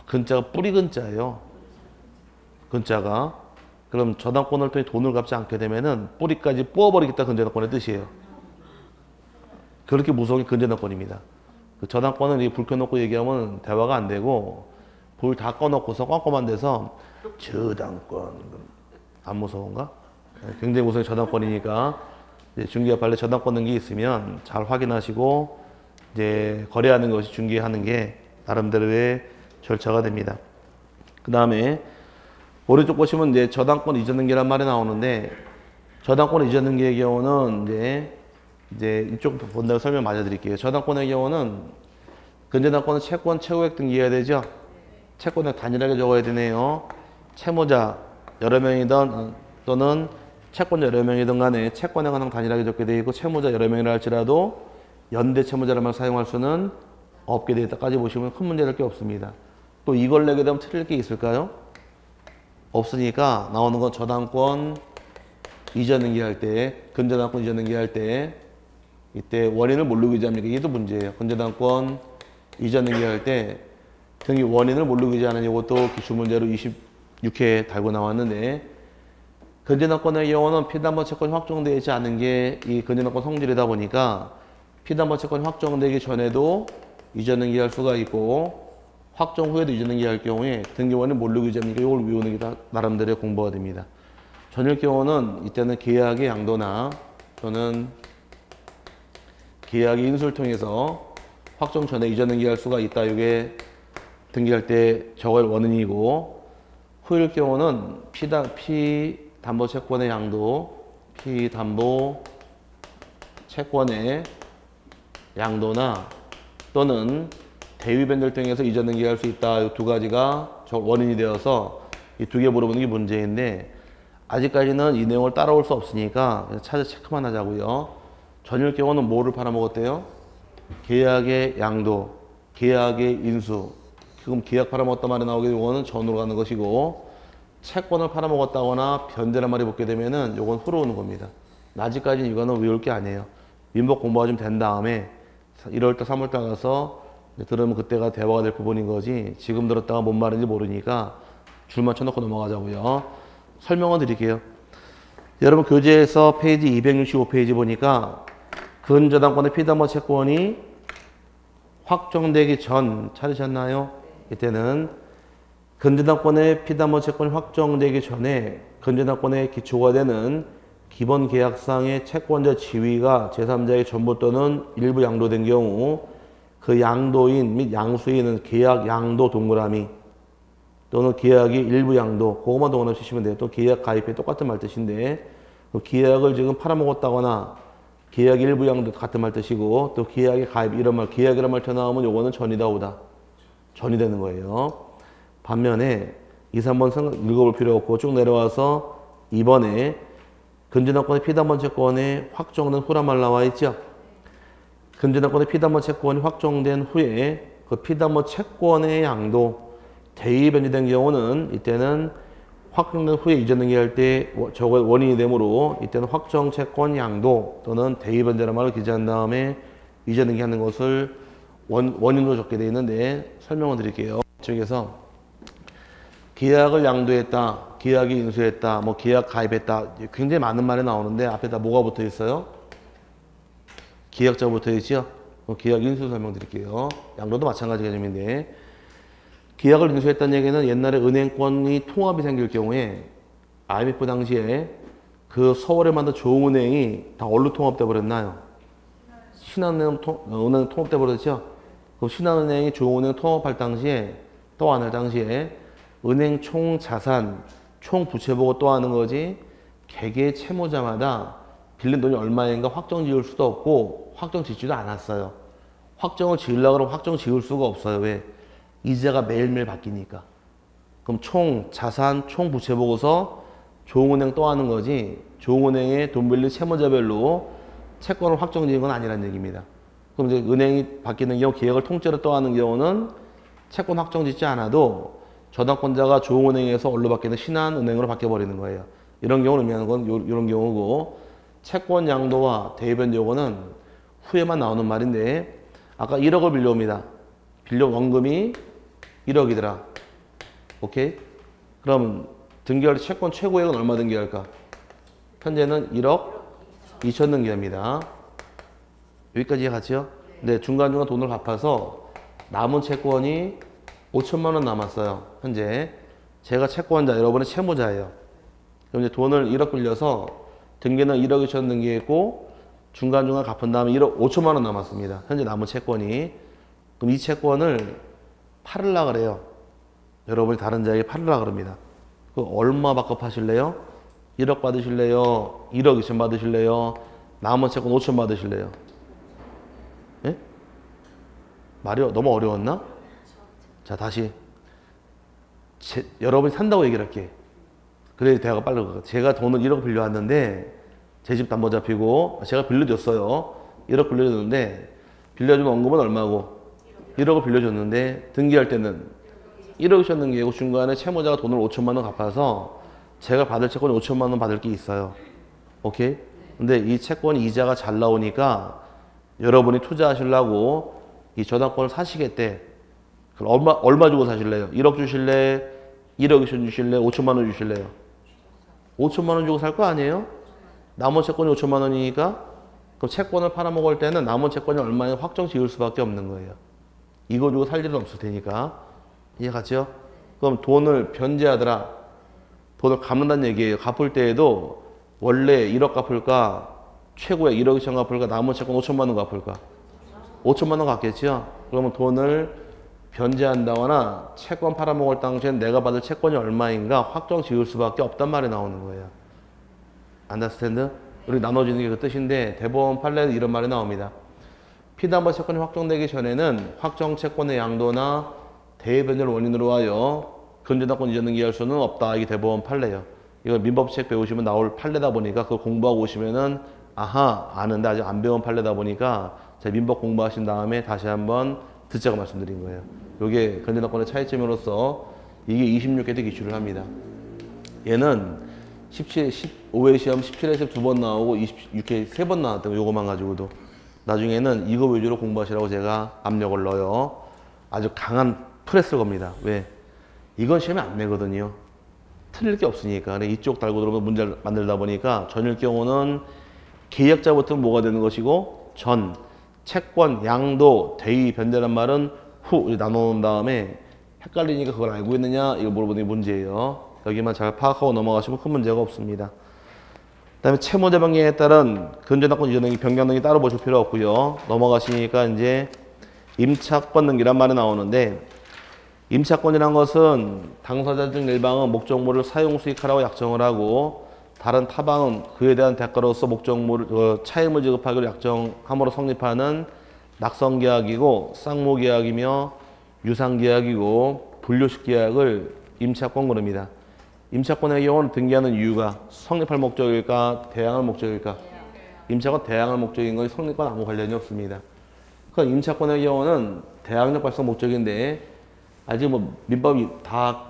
근자가 뿌리 근자예요. 근자가. 그럼 저당권을 통해 돈을 갚지 않게 되면은 뿌리까지 뽑아버리겠다 근저당권의 뜻이에요. 그렇게 무서운 게 근저당권입니다. 그 저당권은 이렇게 불 켜놓고 얘기하면 대화가 안 되고 불 다 꺼놓고서 ቋቋ만 데서 저당권 안 무서운가? 굉장히 무서운 저당권이니까 중개업 판례 저당권 등기 있으면 잘 확인하시고 이제 거래하는 것이 중개하는 게 나름대로의 절차가 됩니다. 그 다음에 오른쪽 보시면 이제 저당권 이전 등기란 말이 나오는데 저당권 이전 등기의 경우는 이제 이쪽 본다고 설명 맞아 드릴게요. 저당권의 경우는 근저당권은 채권 최고액 등기해야 되죠. 채권을 단일하게 적어야 되네요. 채무자 여러 명이든 또는 채권자 여러 명이든 간에 채권액은 항상 단일하게 적게 되어 있고 채무자 여러 명이라 할지라도 연대 채무자란 말 사용할 수는 없게 되어 있다까지 보시면 큰 문제 될 게 없습니다. 또 이걸 내게 되면 틀릴 게 있을까요? 없으니까 나오는 건 저당권 이전 등기할 때, 근저당권 이전 등기할 때 이때 원인을 뭘로 기재합니까? 이게 또 문제예요. 근저당권 이전 등기할 때 등기 원인을 뭘로 기재하는 이것도 기출문제로 26회 달고 나왔는데 근저당권의 경우는 피담보 채권이 확정되어 있지 않은 게 이 근저당권 성질이다 보니까 피담보 채권이 확정되기 전에도 이전 등기할 수가 있고 확정 후에도 이전 등기할 경우에 등기원이 뭘로 기재합니까? 이걸 외우는 게 다 나름대로 공부가 됩니다. 전일 경우는 이때는 계약의 양도나 또는 계약의 인수를 통해서 확정 전에 이전 등기할 수가 있다. 이게 등기할 때 적을 원인이고 후일 경우는 피담보 채권의 양도, 피담보 채권의 양도나 또는 대위 변제를 통해서 이전 등기할 수 있다. 이 두 가지가 원인이 되어서 이 두 개 물어보는 게 문제인데 아직까지는 이 내용을 따라올 수 없으니까 찾아 체크만 하자고요. 전일 경우는 뭐를 팔아먹었대요? 계약의 양도, 계약의 인수. 지금 계약 팔아먹었단 말이 나오게 되면 이거는 전으로 가는 것이고 채권을 팔아먹었다거나 변제란 말이 붙게 되면은 이건 후로 오는 겁니다. 아직까지는 이거는 외울 게 아니에요. 민법 공부가 좀 된 다음에 1월달, 3월달 가서 들으면 그때가 대화가 될 부분인 거지 지금 들었다가 뭔 말인지 모르니까 줄만 쳐놓고 넘어가자고요. 설명을 드릴게요. 여러분 교재에서 페이지 265페이지 보니까 근저당권의 피담보 채권이 확정되기 전 찾으셨나요? 이때는 근저당권의 피담보 채권이 확정되기 전에 근저당권의 기초가 되는 기본 계약상의 채권자 지위가 제3자의 전부 또는 일부 양도된 경우 그 양도인 및 양수인은 계약 양도 동그라미 또는 계약이 일부 양도 그것만 동그라미 치시면 돼요. 또 계약 가입에 똑같은 말 뜻인데 계약을 지금 팔아먹었다거나 계약 일부 양도 같은 말 뜻이고 또 계약의 가입 이런 말 계약이란 말 튀어나오면 요거는 전이다 오다 전이 되는 거예요. 반면에 2, 3번 읽어볼 필요 없고 쭉 내려와서 2번에 근저당권의 피담보 채권이 확정된 후란 말 나와 있죠. 근저당권의 피담보 채권이 확정된 후에 그 피담보 채권의 양도 대위 변제된 경우는 이때는 확정된 후에 이전 등기할 때 저거 원인이 되므로 이때는 확정 채권 양도 또는 대위 변제라는 말을 기재한 다음에 이전 등기하는 것을 원인으로 적게 되어 있는데 설명을 드릴게요. 이쪽에서 계약을 양도했다, 계약이 인수했다, 뭐 계약 가입했다 굉장히 많은 말이 나오는데 앞에다 뭐가 붙어 있어요? 계약자가 붙어 있죠? 계약 인수 설명드릴게요. 양도도 마찬가지 개념인데 계약을 인수했다는 얘기는 옛날에 은행권이 통합이 생길 경우에 IMF 당시에 그 서울에 만든 조은행이 다 어디로 통합돼 버렸나요? 신한은행 통합돼 버렸죠? 그럼 신한은행이 조은행 통합할 당시에 또 안 할 당시에 은행 총 자산, 총 부채 보고 또 하는 거지 개개 채무자마다 빌린 돈이 얼마인가 확정 지을 수도 없고 확정 짓지도 않았어요. 확정을 지으려고 그러면 확정 지을 수가 없어요. 왜? 이자가 매일매일 바뀌니까. 그럼 총 자산, 총 부채 보고서 조은행 또 하는 거지 조은행에 돈 빌린 채무자별로 채권을 확정 지은 건 아니라는 얘기입니다. 그럼 이제 은행이 바뀌는 경우 계약을 통째로 또 하는 경우는 채권 확정 짓지 않아도 저당권자가 조은행에서 어디로 바뀌는 신한은행으로 바뀌어버리는 거예요. 이런 경우를 의미하는 건 이런 경우고 채권 양도와 대위 변제 요거는 후에만 나오는 말인데 아까 1억을 빌려옵니다. 빌려 원금이 1억이더라. 오케이? 그럼 등기할 때 채권 최고액은 얼마 등기할까? 현재는 1억 2천 등기합니다. 여기까지 이해갔죠? 네, 중간중간 돈을 갚아서 남은 채권이 5천만 원 남았어요. 현재 제가 채권자, 여러분은 채무자예요. 그럼 이제 돈을 1억 빌려서 등기는 1억 2천 등기했고 중간중간 갚은 다음에 1억 5천만 원 남았습니다. 현재 남은 채권이. 그럼 이 채권을 팔으려고 그래요. 여러분이 다른 자에게 팔으려고 그럽니다. 그 얼마 받급하실래요? 1억 받으실래요? 1억 2천 받으실래요? 남은 채권 5천 받으실래요? 예? 말이 너무 어려웠나? 자, 다시. 여러분이 산다고 얘기를 할게. 그래야 대화가 빨리 가. 제가 돈을 1억 빌려왔는데 제 집 담보 잡히고 제가 빌려줬어요. 1억 빌려줬는데 빌려준 원금은 얼마고? 1억을 빌려줬는데 등기할 때는 1억이셨는 게고 중간에 채무자가 돈을 5천만 원 갚아서 제가 받을 채권이 5천만 원 받을 게 있어요. 오케이? 근데 이 채권이 이자가 잘 나오니까 여러분이 투자하시려고 이 저당권을 사시겠대. 그럼 얼마 주고 사실래요? 1억 주실래? 1억 주실래? 5천만 원 주실래요? 5천만 원 주고 살 거 아니에요? 남은 채권이 5천만 원이니까 그럼 채권을 팔아먹을 때는 남은 채권이 얼마냐 확정 지을 수밖에 없는 거예요. 이거 주고 살 일은 없을 테니까. 이해갔죠? 그럼 돈을 변제하더라. 돈을 갚는다는 얘기예요. 갚을 때에도 원래 1억 갚을까? 최고에 1억 2천 갚을까? 남은 채권 5천만 원 갚을까? 5천만 원 갚겠죠? 그러면 돈을 변제한다거나 채권 팔아먹을 당시엔 내가 받을 채권이 얼마인가 확정 지을 수밖에 없단 말이 나오는 거예요. 안더스탠드? 우리 나눠지는 게 그 뜻인데 대법원 판례는 이런 말이 나옵니다. 피담보 채권이 확정되기 전에는 확정 채권의 양도나 대변제를 원인으로 하여 근저당권 이전 등기할 수는 없다. 이게 대법원 판례예요. 이거 민법책 배우시면 나올 판례다 보니까 그걸 공부하고 오시면은 아하 아는데 아직 안 배운 판례다 보니까 제가 민법 공부하신 다음에 다시 한번 듣자고 말씀드린 거예요. 이게 근저당권의 차이점으로서 이게 26회 때 기출을 합니다. 얘는 15회 시험 17회에서 2번 나오고 26회 3번 나왔던 거 요거만 가지고도 나중에는 이거 위주로 공부하시라고 제가 압력을 넣어요. 아주 강한 프레스를 겁니다. 왜? 이건 시험에 안 내거든요. 틀릴 게 없으니까. 이쪽 달고 들어오면 문제를 만들다 보니까 전일 경우는 계약자부터 뭐가 되는 것이고 전, 채권, 양도, 대의, 변제란 말은 후 나눠놓은 다음에 헷갈리니까 그걸 알고 있느냐 이거 물어보는 게 문제예요. 여기만 잘 파악하고 넘어가시면 큰 문제가 없습니다. 그 다음에 채무자 변경에 따른 근저당권 이전 등기 변경 등기 따로 보실 필요 없고요. 넘어가시니까 이제 임차권 등기란 말이 나오는데 임차권이란 것은 당사자 중 일방은 목적물을 사용 수익하라고 약정을 하고 다른 타방은 그에 대한 대가로서 목적물을 차임을 지급하기로 약정함으로 성립하는 낙성계약이고 쌍모계약이며 유상계약이고 분류식 계약을 임차권 그럽니다. 임차권의 경우는 등기하는 이유가 성립할 목적일까 대항할 목적일까? 임차권 대항할 목적인 것이 성립과 아무 관련이 없습니다. 그러니까 임차권의 경우는 대항력 발생 목적인데 아직 뭐 민법이 다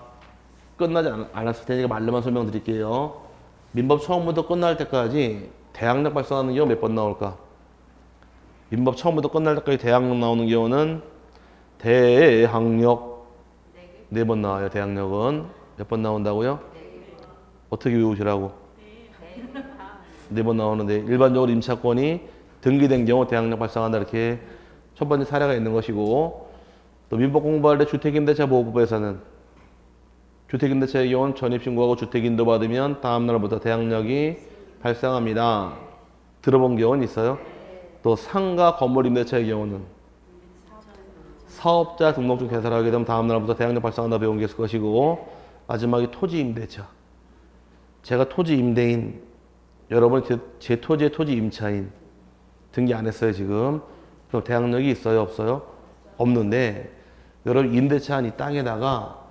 끝나지 않았을 테니까 말로만 설명드릴게요. 민법 처음부터 끝날 때까지 대항력 발생하는 경우 몇 번 나올까? 민법 처음부터 끝날 때까지 대항력 나오는 경우는 대항력 4번 나와요. 대항력은 몇 번 나온다고요? 어떻게 외우시라고? 4번 나오는데 일반적으로 임차권이 등기된 경우 대항력 발생한다 이렇게 첫 번째 사례가 있는 것이고 또 민법 공부할 때 주택임대차 보호법에서는 주택임대차의 경우는 전입신고하고 주택인도 받으면 다음 날부터 대항력이 발생합니다. 들어본 경우는 있어요? 또 상가 건물임대차의 경우는 사업자 등록증 개설을 하게 되면 다음 날부터 대항력 발생한다 배운 게 있을 것이고 마지막에 토지임대차. 제가 토지임대인, 여러분이 제 토지의 토지임차인 등기 안 했어요 지금. 그럼 대항력이 있어요 없어요? 없는데 여러분 임대차한 이 땅에다가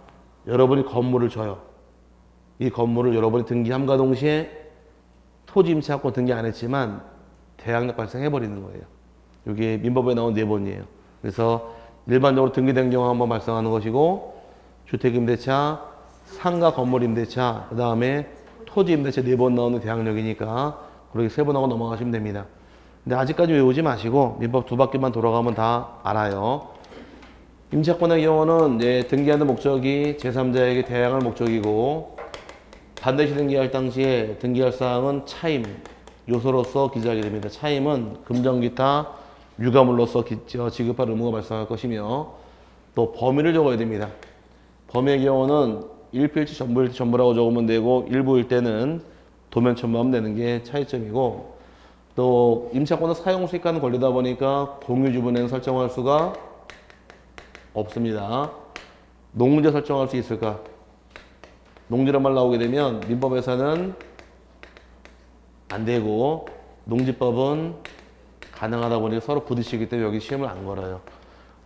여러분이 건물을 줘요. 이 건물을 여러분이 등기함과 동시에 토지임차권 등기 안 했지만 대항력 발생해버리는 거예요. 이게 민법에 나온 4번이에요. 그래서 일반적으로 등기된 경우 한번 발생하는 것이고 주택임대차, 상가 건물임대차, 그 다음에 토지임대차 4번 나오는 대항력이니까 그렇게 3번 하고 넘어가시면 됩니다. 근데 아직까지 외우지 마시고 민법 2바퀴만 돌아가면 다 알아요. 임차권의 경우는 이제 등기하는 목적이 제3자에게 대항할 목적이고 반드시 등기할 당시에 등기할 사항은 차임 요소로서 기재하게 됩니다. 차임은 금전기타 유가물로서 지급할 의무가 발생할 것이며 또 범위를 적어야 됩니다. 범위의 경우는 일필지 전부일지 전부라고 적으면 되고 일부일 때는 도면천부하면 되는 게 차이점이고 또 임차권은 사용수익하는 권리다 보니까 공유주분에는 설정할 수가 없습니다. 농문제 설정할 수 있을까? 농지란 말 나오게 되면 민법에서는 안 되고 농지법은 가능하다 보니 서로 부딪히기 때문에 여기 시험을 안 걸어요.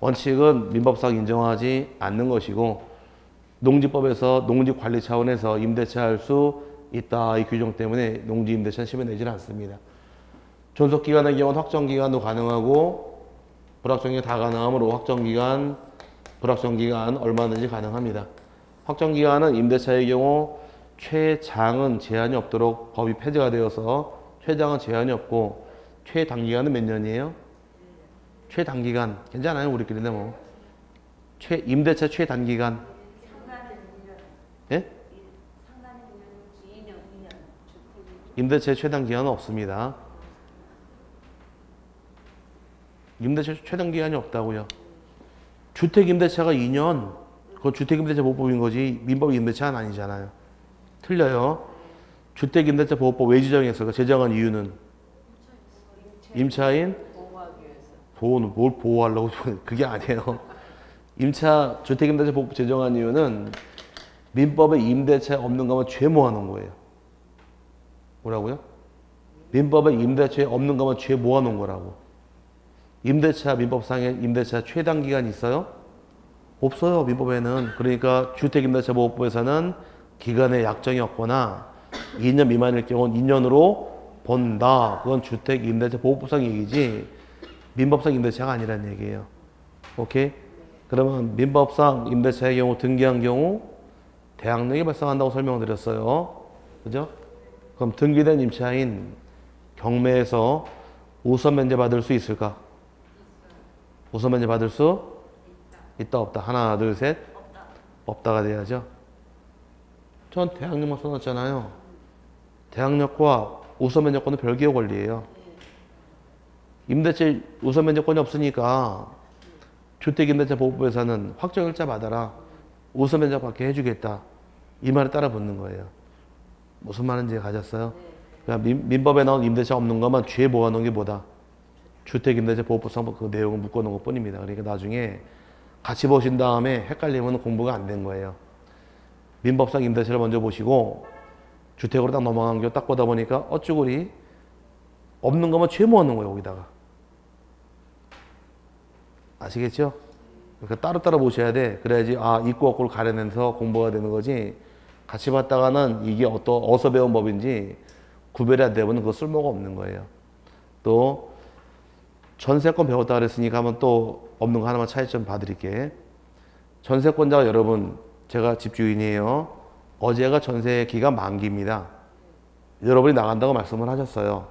원칙은 민법상 인정하지 않는 것이고 농지법에서 농지 관리 차원에서 임대차 할 수 있다 이 규정 때문에 농지 임대차 시험에 내지는 않습니다. 존속기간의 경우는 확정기간도 가능하고 불확정기간 다 가능하므로 확정기간, 불확정기간 얼마든지 가능합니다. 확정기간은 임대차의 경우 최장은 제한이 없도록 법이 폐지가 되어서 최장은 제한이 없고 최단기간은 몇 년이에요? 최단기간 괜찮아요 우리끼리인데 뭐 임대차 최단기간 예? 임대차 최단기간은 없습니다. 임대차 최단기간이 없다고요. 주택임대차가 2년 그건 주택임대차 보호법인 거지 민법 임대차는 아니잖아요. 틀려요. 주택임대차 보호법 왜 지정했을까? 제정한 이유는 임차인 보호는 뭘 보호하려고 그게 아니에요. 임차 주택임대차 보호법 제정한 이유는 민법에 임대차 없는 거면 죄 모아놓은 거예요. 뭐라고요? 민법에 임대차 없는 거면 죄 모아놓은 거라고. 임대차 민법상에 임대차 최단기간이 있어요? 없어요 민법에는. 그러니까 주택임대차 보호법에서는 기간에 약정이 없거나 2년 미만일 경우는 2년으로 본다. 그건 주택임대차 보호법상 얘기지 민법상 임대차가 아니란 얘기예요. 오케이? 그러면 민법상 임대차의 경우 등기한 경우 대항력이 발생한다고 설명을 드렸어요. 그죠? 그럼 등기된 임차인 경매에서 우선 면제 받을 수 있을까? 우선 면제 받을 수 있다 없다. 하나 둘 셋. 없다가 돼야죠. 전 대항력만 써놨잖아요. 대항력과 우선 면제권은 별개의 권리예요. 임대차 우선 면제권이 없으니까 주택임대차 보호법에서는 확정일자 받아라. 우선 면제 받게 해주겠다. 이 말에 따라 붙는 거예요. 무슨 말인지 가졌어요? 그러니까 민법에 나온 임대차 없는 것만 죄 모아놓은 게 뭐다? 주택임대차 보호법상 그 내용을 묶어놓은 것 뿐입니다. 그러니까 나중에 같이 보신 다음에 헷갈리면 공부가 안 된 거예요. 민법상 임대차를 먼저 보시고 주택으로 딱 넘어간 게 딱 보다 보니까 어쭈구리 없는 것만 죄 모아놓은 거예요. 여기다가. 아시겠죠? 그러니까 따로따로 보셔야 돼. 그래야지 있고 없고를 가려내서 공부가 되는 거지. 같이 봤다가는 이게 어디서 배운 법인지 구별이 안 되면 그거 쓸모가 없는 거예요. 또 전세권 배웠다 그랬으니까 한번 또 없는 거 하나만 차이점 봐드릴게. 전세권자가 여러분 제가 집주인이에요. 어제가 전세 기간 만기입니다. 여러분이 나간다고 말씀을 하셨어요.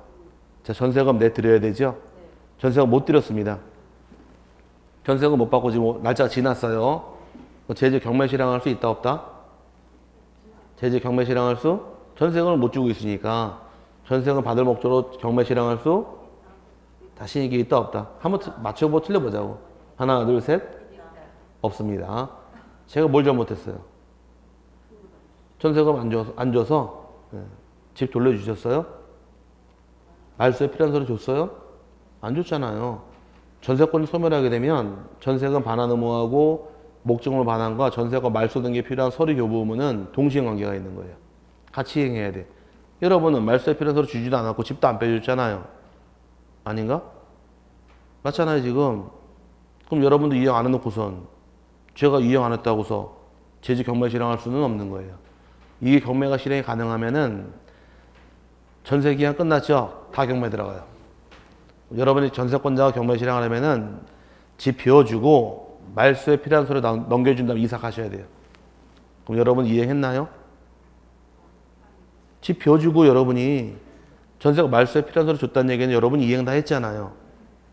자, 전세금 내드려야 되죠? 전세금 못 드렸습니다. 전세금 못 받고 지금 날짜가 지났어요. 제재 경매 실행할 수 있다 없다? 제재 경매 실행할 수? 전세금을 못 주고 있으니까 전세금 받을 목적으로 경매 실행할 수? 다시 이게 있다 없다? 한번 맞춰보고 틀려보자고. 하나 둘 셋. 없습니다. 제가 뭘 잘못했어요? 전세금 안 줘서 집 돌려주셨어요? 말소에 필요한 소리 줬어요? 안 줬잖아요. 전세권을 소멸하게 되면 전세금 반환 의무하고 목적물 반환과 전세권 말소 등기에 필요한 서류 교부 의무는 동시행관계가 있는 거예요. 같이 이행해야 돼. 여러분은 말소에 필요한 서류 주지도 않았고 집도 안 빼줬잖아요. 아닌가? 맞잖아요 지금. 그럼 여러분도 이행 안 해놓고선 제가 이행 안 했다고서 제재 경매 실행할 수는 없는 거예요. 이게 경매가 실행이 가능하면은 전세기간 끝났죠? 다 경매 들어가요. 여러분이 전세권자가 경매 실행하려면은 집 비워주고 말소에 필요한 서류 넘겨준 다음에 이사 가셔야 돼요. 그럼 여러분 이행했나요? 집 비워주고 여러분이 전세가 말소에 필요한 서류 줬다는 얘기는 여러분이 이행 다 했잖아요.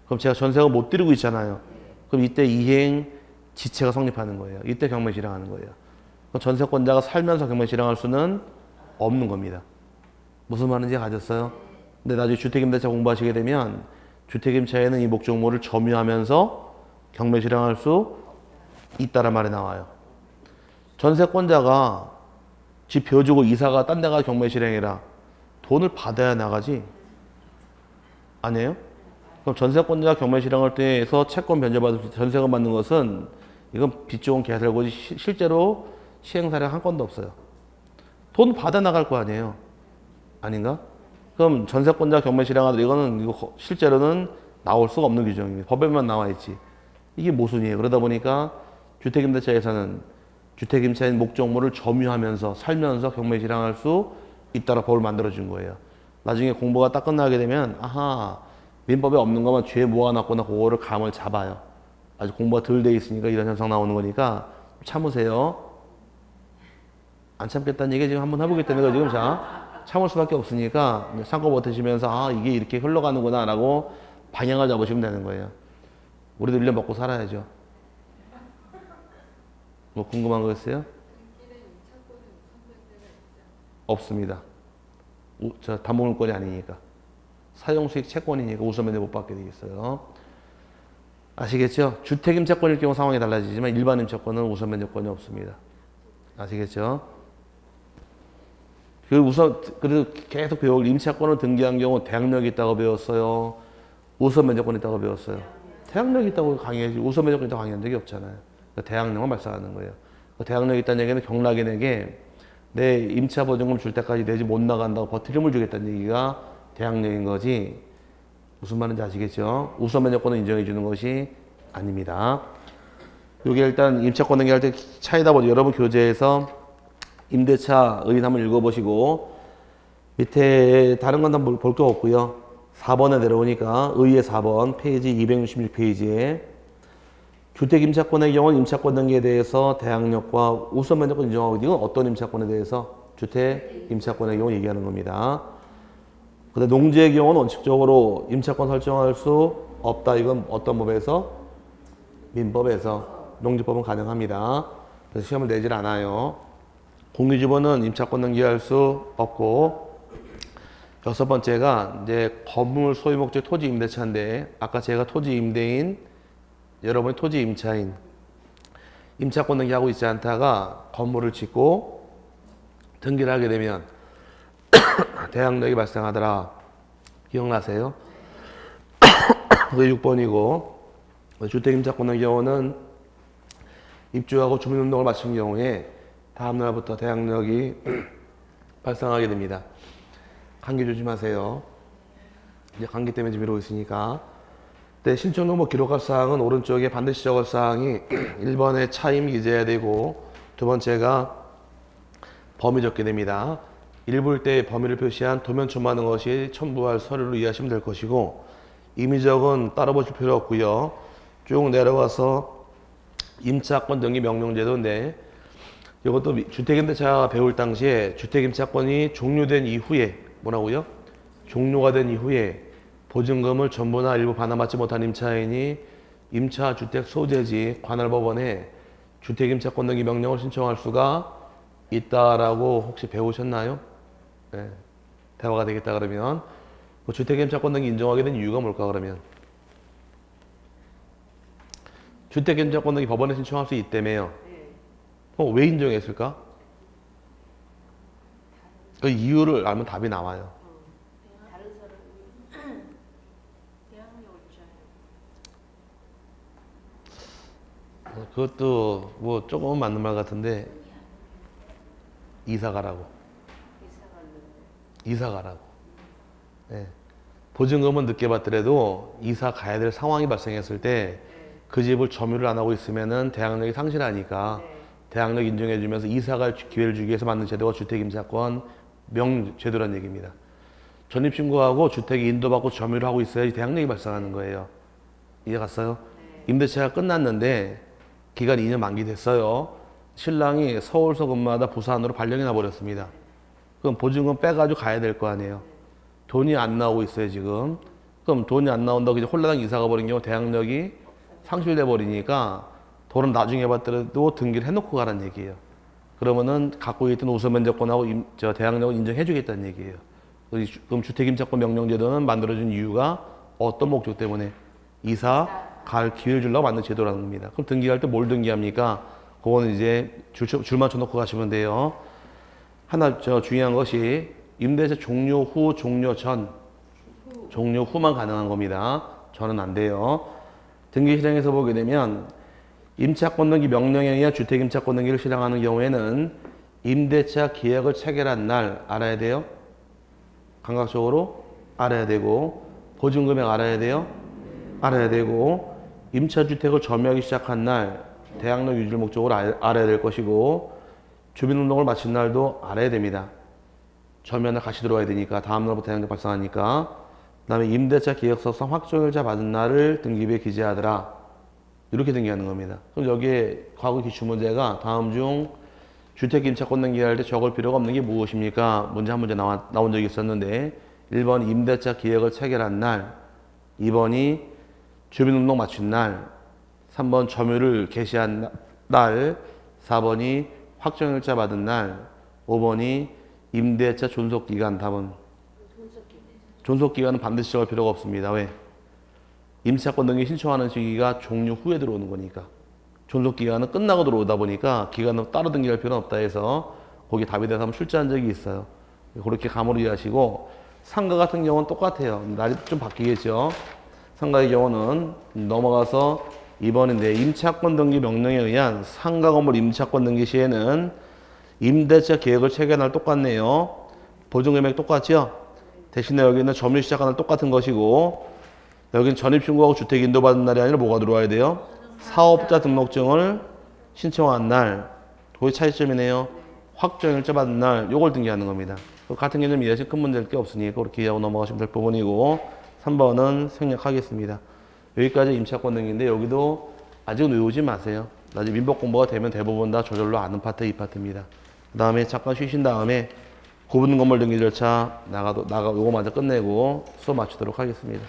그럼 제가 전세가 못 드리고 있잖아요. 그럼 이때 이행 지체가 성립하는 거예요. 이때 경매 실행하는 거예요. 그럼 전세권자가 살면서 경매 실행할 수는 없는 겁니다. 무슨 말인지 가졌어요? 근데 나중에 주택임대차 공부하시게 되면 주택임차에는 이 목적물을 점유하면서 경매 실행할 수 있다란 말이 나와요. 전세권자가 집 비워주고 이사가 딴 데가 경매 실행해라. 돈을 받아야 나가지. 아니에요? 그럼 전세권자가 경매 실행할 때에서 채권 변제받을 때 전세금 받는 것은 이건 빚 좋은 개설고지 실제로 시행 사례가 한 건도 없어요. 돈 받아 나갈 거 아니에요. 아닌가? 그럼 전세권자 경매 실행하들 이거는 실제로는 나올 수가 없는 규정입니다. 법에만 나와 있지. 이게 모순이에요. 그러다 보니까 주택임대차에서는 주택임차인 목적물을 점유하면서 살면서 경매 실행할 수 있다라 법을 만들어준 거예요. 나중에 공부가 딱 끝나게 되면 아하 민법에 없는 것만 죄 모아놨구나 그거를 감을 잡아요. 아직 공부가 덜 돼 있으니까 이런 현상 나오는 거니까 참으세요. 안 참겠다는 얘기 지금 한번 해보겠다는 거 지금 자 참을 수밖에 없으니까 참고 못하시면서 아 이게 이렇게 흘러가는구나 라고 방향을 잡으시면 되는 거예요. 우리도 1년 먹고 살아야죠. 뭐 궁금한 거 있어요? 없습니다. 저 담보물권이 아니니까. 사용수익 채권이니까 우선면제 못 받게 돼 있어요. 아시겠죠? 주택임차권일 경우 상황이 달라지지만 일반 임차권은 우선면제권이 없습니다. 아시겠죠? 그래도 계속 배울 임차권을 등기한 경우 대항력이 있다고 배웠어요. 우선면제권이 있다고 배웠어요. 대항력이 있다고 강의하지 우선면제권이 있다고 강의한 적이 없잖아요. 대항력만 발생하는 거예요. 대항력이 있다는 얘기는 경락인에게 내 임차 보증금 줄 때까지 내지 못 나간다고 버티림을 주겠다는 얘기가 대항력인 거지. 무슨 말인지 아시겠죠? 우선면제권을 인정해 주는 것이 아닙니다. 이게 일단 임차권 등기할 때 차이다 보니 여러분 교재에서 임대차 의인 한번 읽어보시고 밑에 다른 건 다 볼 거 없고요. 4번에 내려오니까 의의 4번 페이지 266페이지에 주택임차권의 경우는 임차권 등기에 대해서 대항력과 우선면제권 인정하고 이건 어떤 임차권에 대해서 주택임차권의 경우 얘기하는 겁니다. 근데 농지의 경우는 원칙적으로 임차권 설정할 수 없다. 이건 어떤 법에서? 민법에서. 농지법은 가능합니다. 그래서 시험을 내질 않아요. 공유주번은 임차권 등기할 수 없고 여섯 번째가 이제 건물 소유 목적 토지 임대차인데 아까 제가 토지 임대인 여러분이 토지 임차인 임차권 등기하고 있지 않다가 건물을 짓고 등기를 하게 되면 대항력이 발생하더라. 기억나세요? 그게 6번이고 주택임차권의 경우는 입주하고 주민등록을 마친 경우에 다음 날부터 대항력이 발생하게 됩니다. 감기 조심하세요. 이제 감기 때문에 지금 이러고 있으니까. 네, 신청 정보 기록할 사항은 오른쪽에 반드시 적을 사항이 1번에 차임 기재해야 되고 두 번째가 범위 적게 됩니다. 일부일 때 범위를 표시한 도면 첨부하는 것이 첨부할 서류로 이해하시면 될 것이고 임의적은 따로 보실 필요 없고요. 쭉 내려와서 임차권 등기 명령제도인데 이것도 주택임대차 배울 당시에 주택임차권이 종료된 이후에 뭐라고요? 종료가 된 이후에 보증금을 전부나 일부 반환받지 못한 임차인이 임차주택 소재지 관할법원에 주택임차권 등기 명령을 신청할 수가 있다라고 혹시 배우셨나요? 네. 대화가 되겠다 그러면 주택임차권 등기 인정하게 된 이유가 뭘까 그러면? 주택임차권 등기 법원에 신청할 수 있다며요. 왜 인정했을까? 그 이유를 알면 답이 나와요. 그것도 뭐 조금은 맞는 말 같은데 이사 가라고. 이사 가라고. 네. 보증금은 늦게 받더라도 이사 가야 될 상황이 발생했을 때 그 집을 점유를 안 하고 있으면은 대항력이 상실하니까 대항력 인정해주면서 이사 갈 기회를 주기 위해서 만든 제도가 주택임차권 명제도란 얘기입니다. 전입신고하고 주택이 인도받고 점유를 하고 있어야지 대항력이 발생하는 거예요. 이해 갔어요? 임대차가 끝났는데 기간이 2년 만기됐어요. 신랑이 서울서 근무하다 부산으로 발령이 나버렸습니다. 그럼 보증금 빼가지고 가야 될 거 아니에요. 돈이 안 나오고 있어요 지금. 그럼 돈이 안 나온다고 이제 홀라당 이사가 버린 경우 대항력이 상실돼 버리니까 돈은 나중에 받더라도 등기를 해놓고 가라는 얘기예요. 그러면은 갖고 있던 우선면제권하고 대항력을 인정해 주겠다는 얘기예요. 그럼 주택임차권 명령제도는 만들어진 이유가 어떤 목적 때문에? 이사 갈 기회를 주려고 만든 제도라는 겁니다. 그럼 등기할 때 뭘 등기합니까? 그거는 이제 줄만 쳐놓고 가시면 돼요. 하나 중요한 것이 임대차 종료 후, 종료 전, 종료 후만 가능한 겁니다. 전은 안 돼요. 등기 실행에서 보게 되면 임차권 등기 명령에 의한 주택임차권 등기를 실행하는 경우에는 임대차 계약을 체결한 날 알아야 돼요. 감각적으로 알아야 되고, 보증금액 알아야 돼요. 알아야 되고, 임차주택을 점유하기 시작한 날 대학로 유지를 목적으로 알아야 될 것이고, 주민등록을 마친 날도 알아야 됩니다. 점유한 날 같이 들어와야 되니까, 다음 날부터 대학로 발생하니까. 그 다음에 임대차 계약서상 확정일자 받은 날을 등기부에 기재하더라. 이렇게 등기하는 겁니다. 그럼 여기에 과거 기출문제가 다음 중 주택임차권 등기할 때 적을 필요가 없는 게 무엇입니까? 문제 한 문제 나온 적이 있었는데 1번 임대차 계약을 체결한 날, 2번이 주민등록 마친 날, 3번 점유를 개시한 날, 4번이 확정일자 받은 날, 5번이 임대차 존속기간. 답은 존속기간은 반드시 적을 필요가 없습니다. 왜? 임차권 등기 신청하는 시기가 종료 후에 들어오는 거니까. 존속기간은 끝나고 들어오다 보니까 기간은 따로 등기할 필요는 없다 해서 거기 답이 돼서 한번 출제한 적이 있어요. 그렇게 감으로 이해하시고, 상가 같은 경우는 똑같아요. 날이 좀 바뀌겠죠. 상가의 경우는 넘어가서 2번인데 임차권 등기 명령에 의한 상가 건물 임차권 등기 시에는 임대차 계약을 체결한 날 똑같네요. 보증금액 똑같죠? 대신에 여기는 점유 시작한 날 똑같은 것이고, 여기는 전입신고하고 주택 인도받은 날이 아니라 뭐가 들어와야 돼요? 사업자 등록증을 신청한 날. 그게 차이점이네요. 확정일자 받은 날, 요걸 등기하는 겁니다. 같은 개념 이해하시면 큰 문제일 게 없으니까 그렇게 이해하고 넘어가시면 될 부분이고, 3번은 생략하겠습니다. 여기까지 임차권 등기인데 여기도 아직은 외우지 마세요. 나중에 민법 공부가 되면 대부분 다 저절로 아는 파트 이 파트입니다. 그 다음에 잠깐 쉬신 다음에 구분 건물 등기 절차 요거 먼저 끝내고 수업 마치도록 하겠습니다.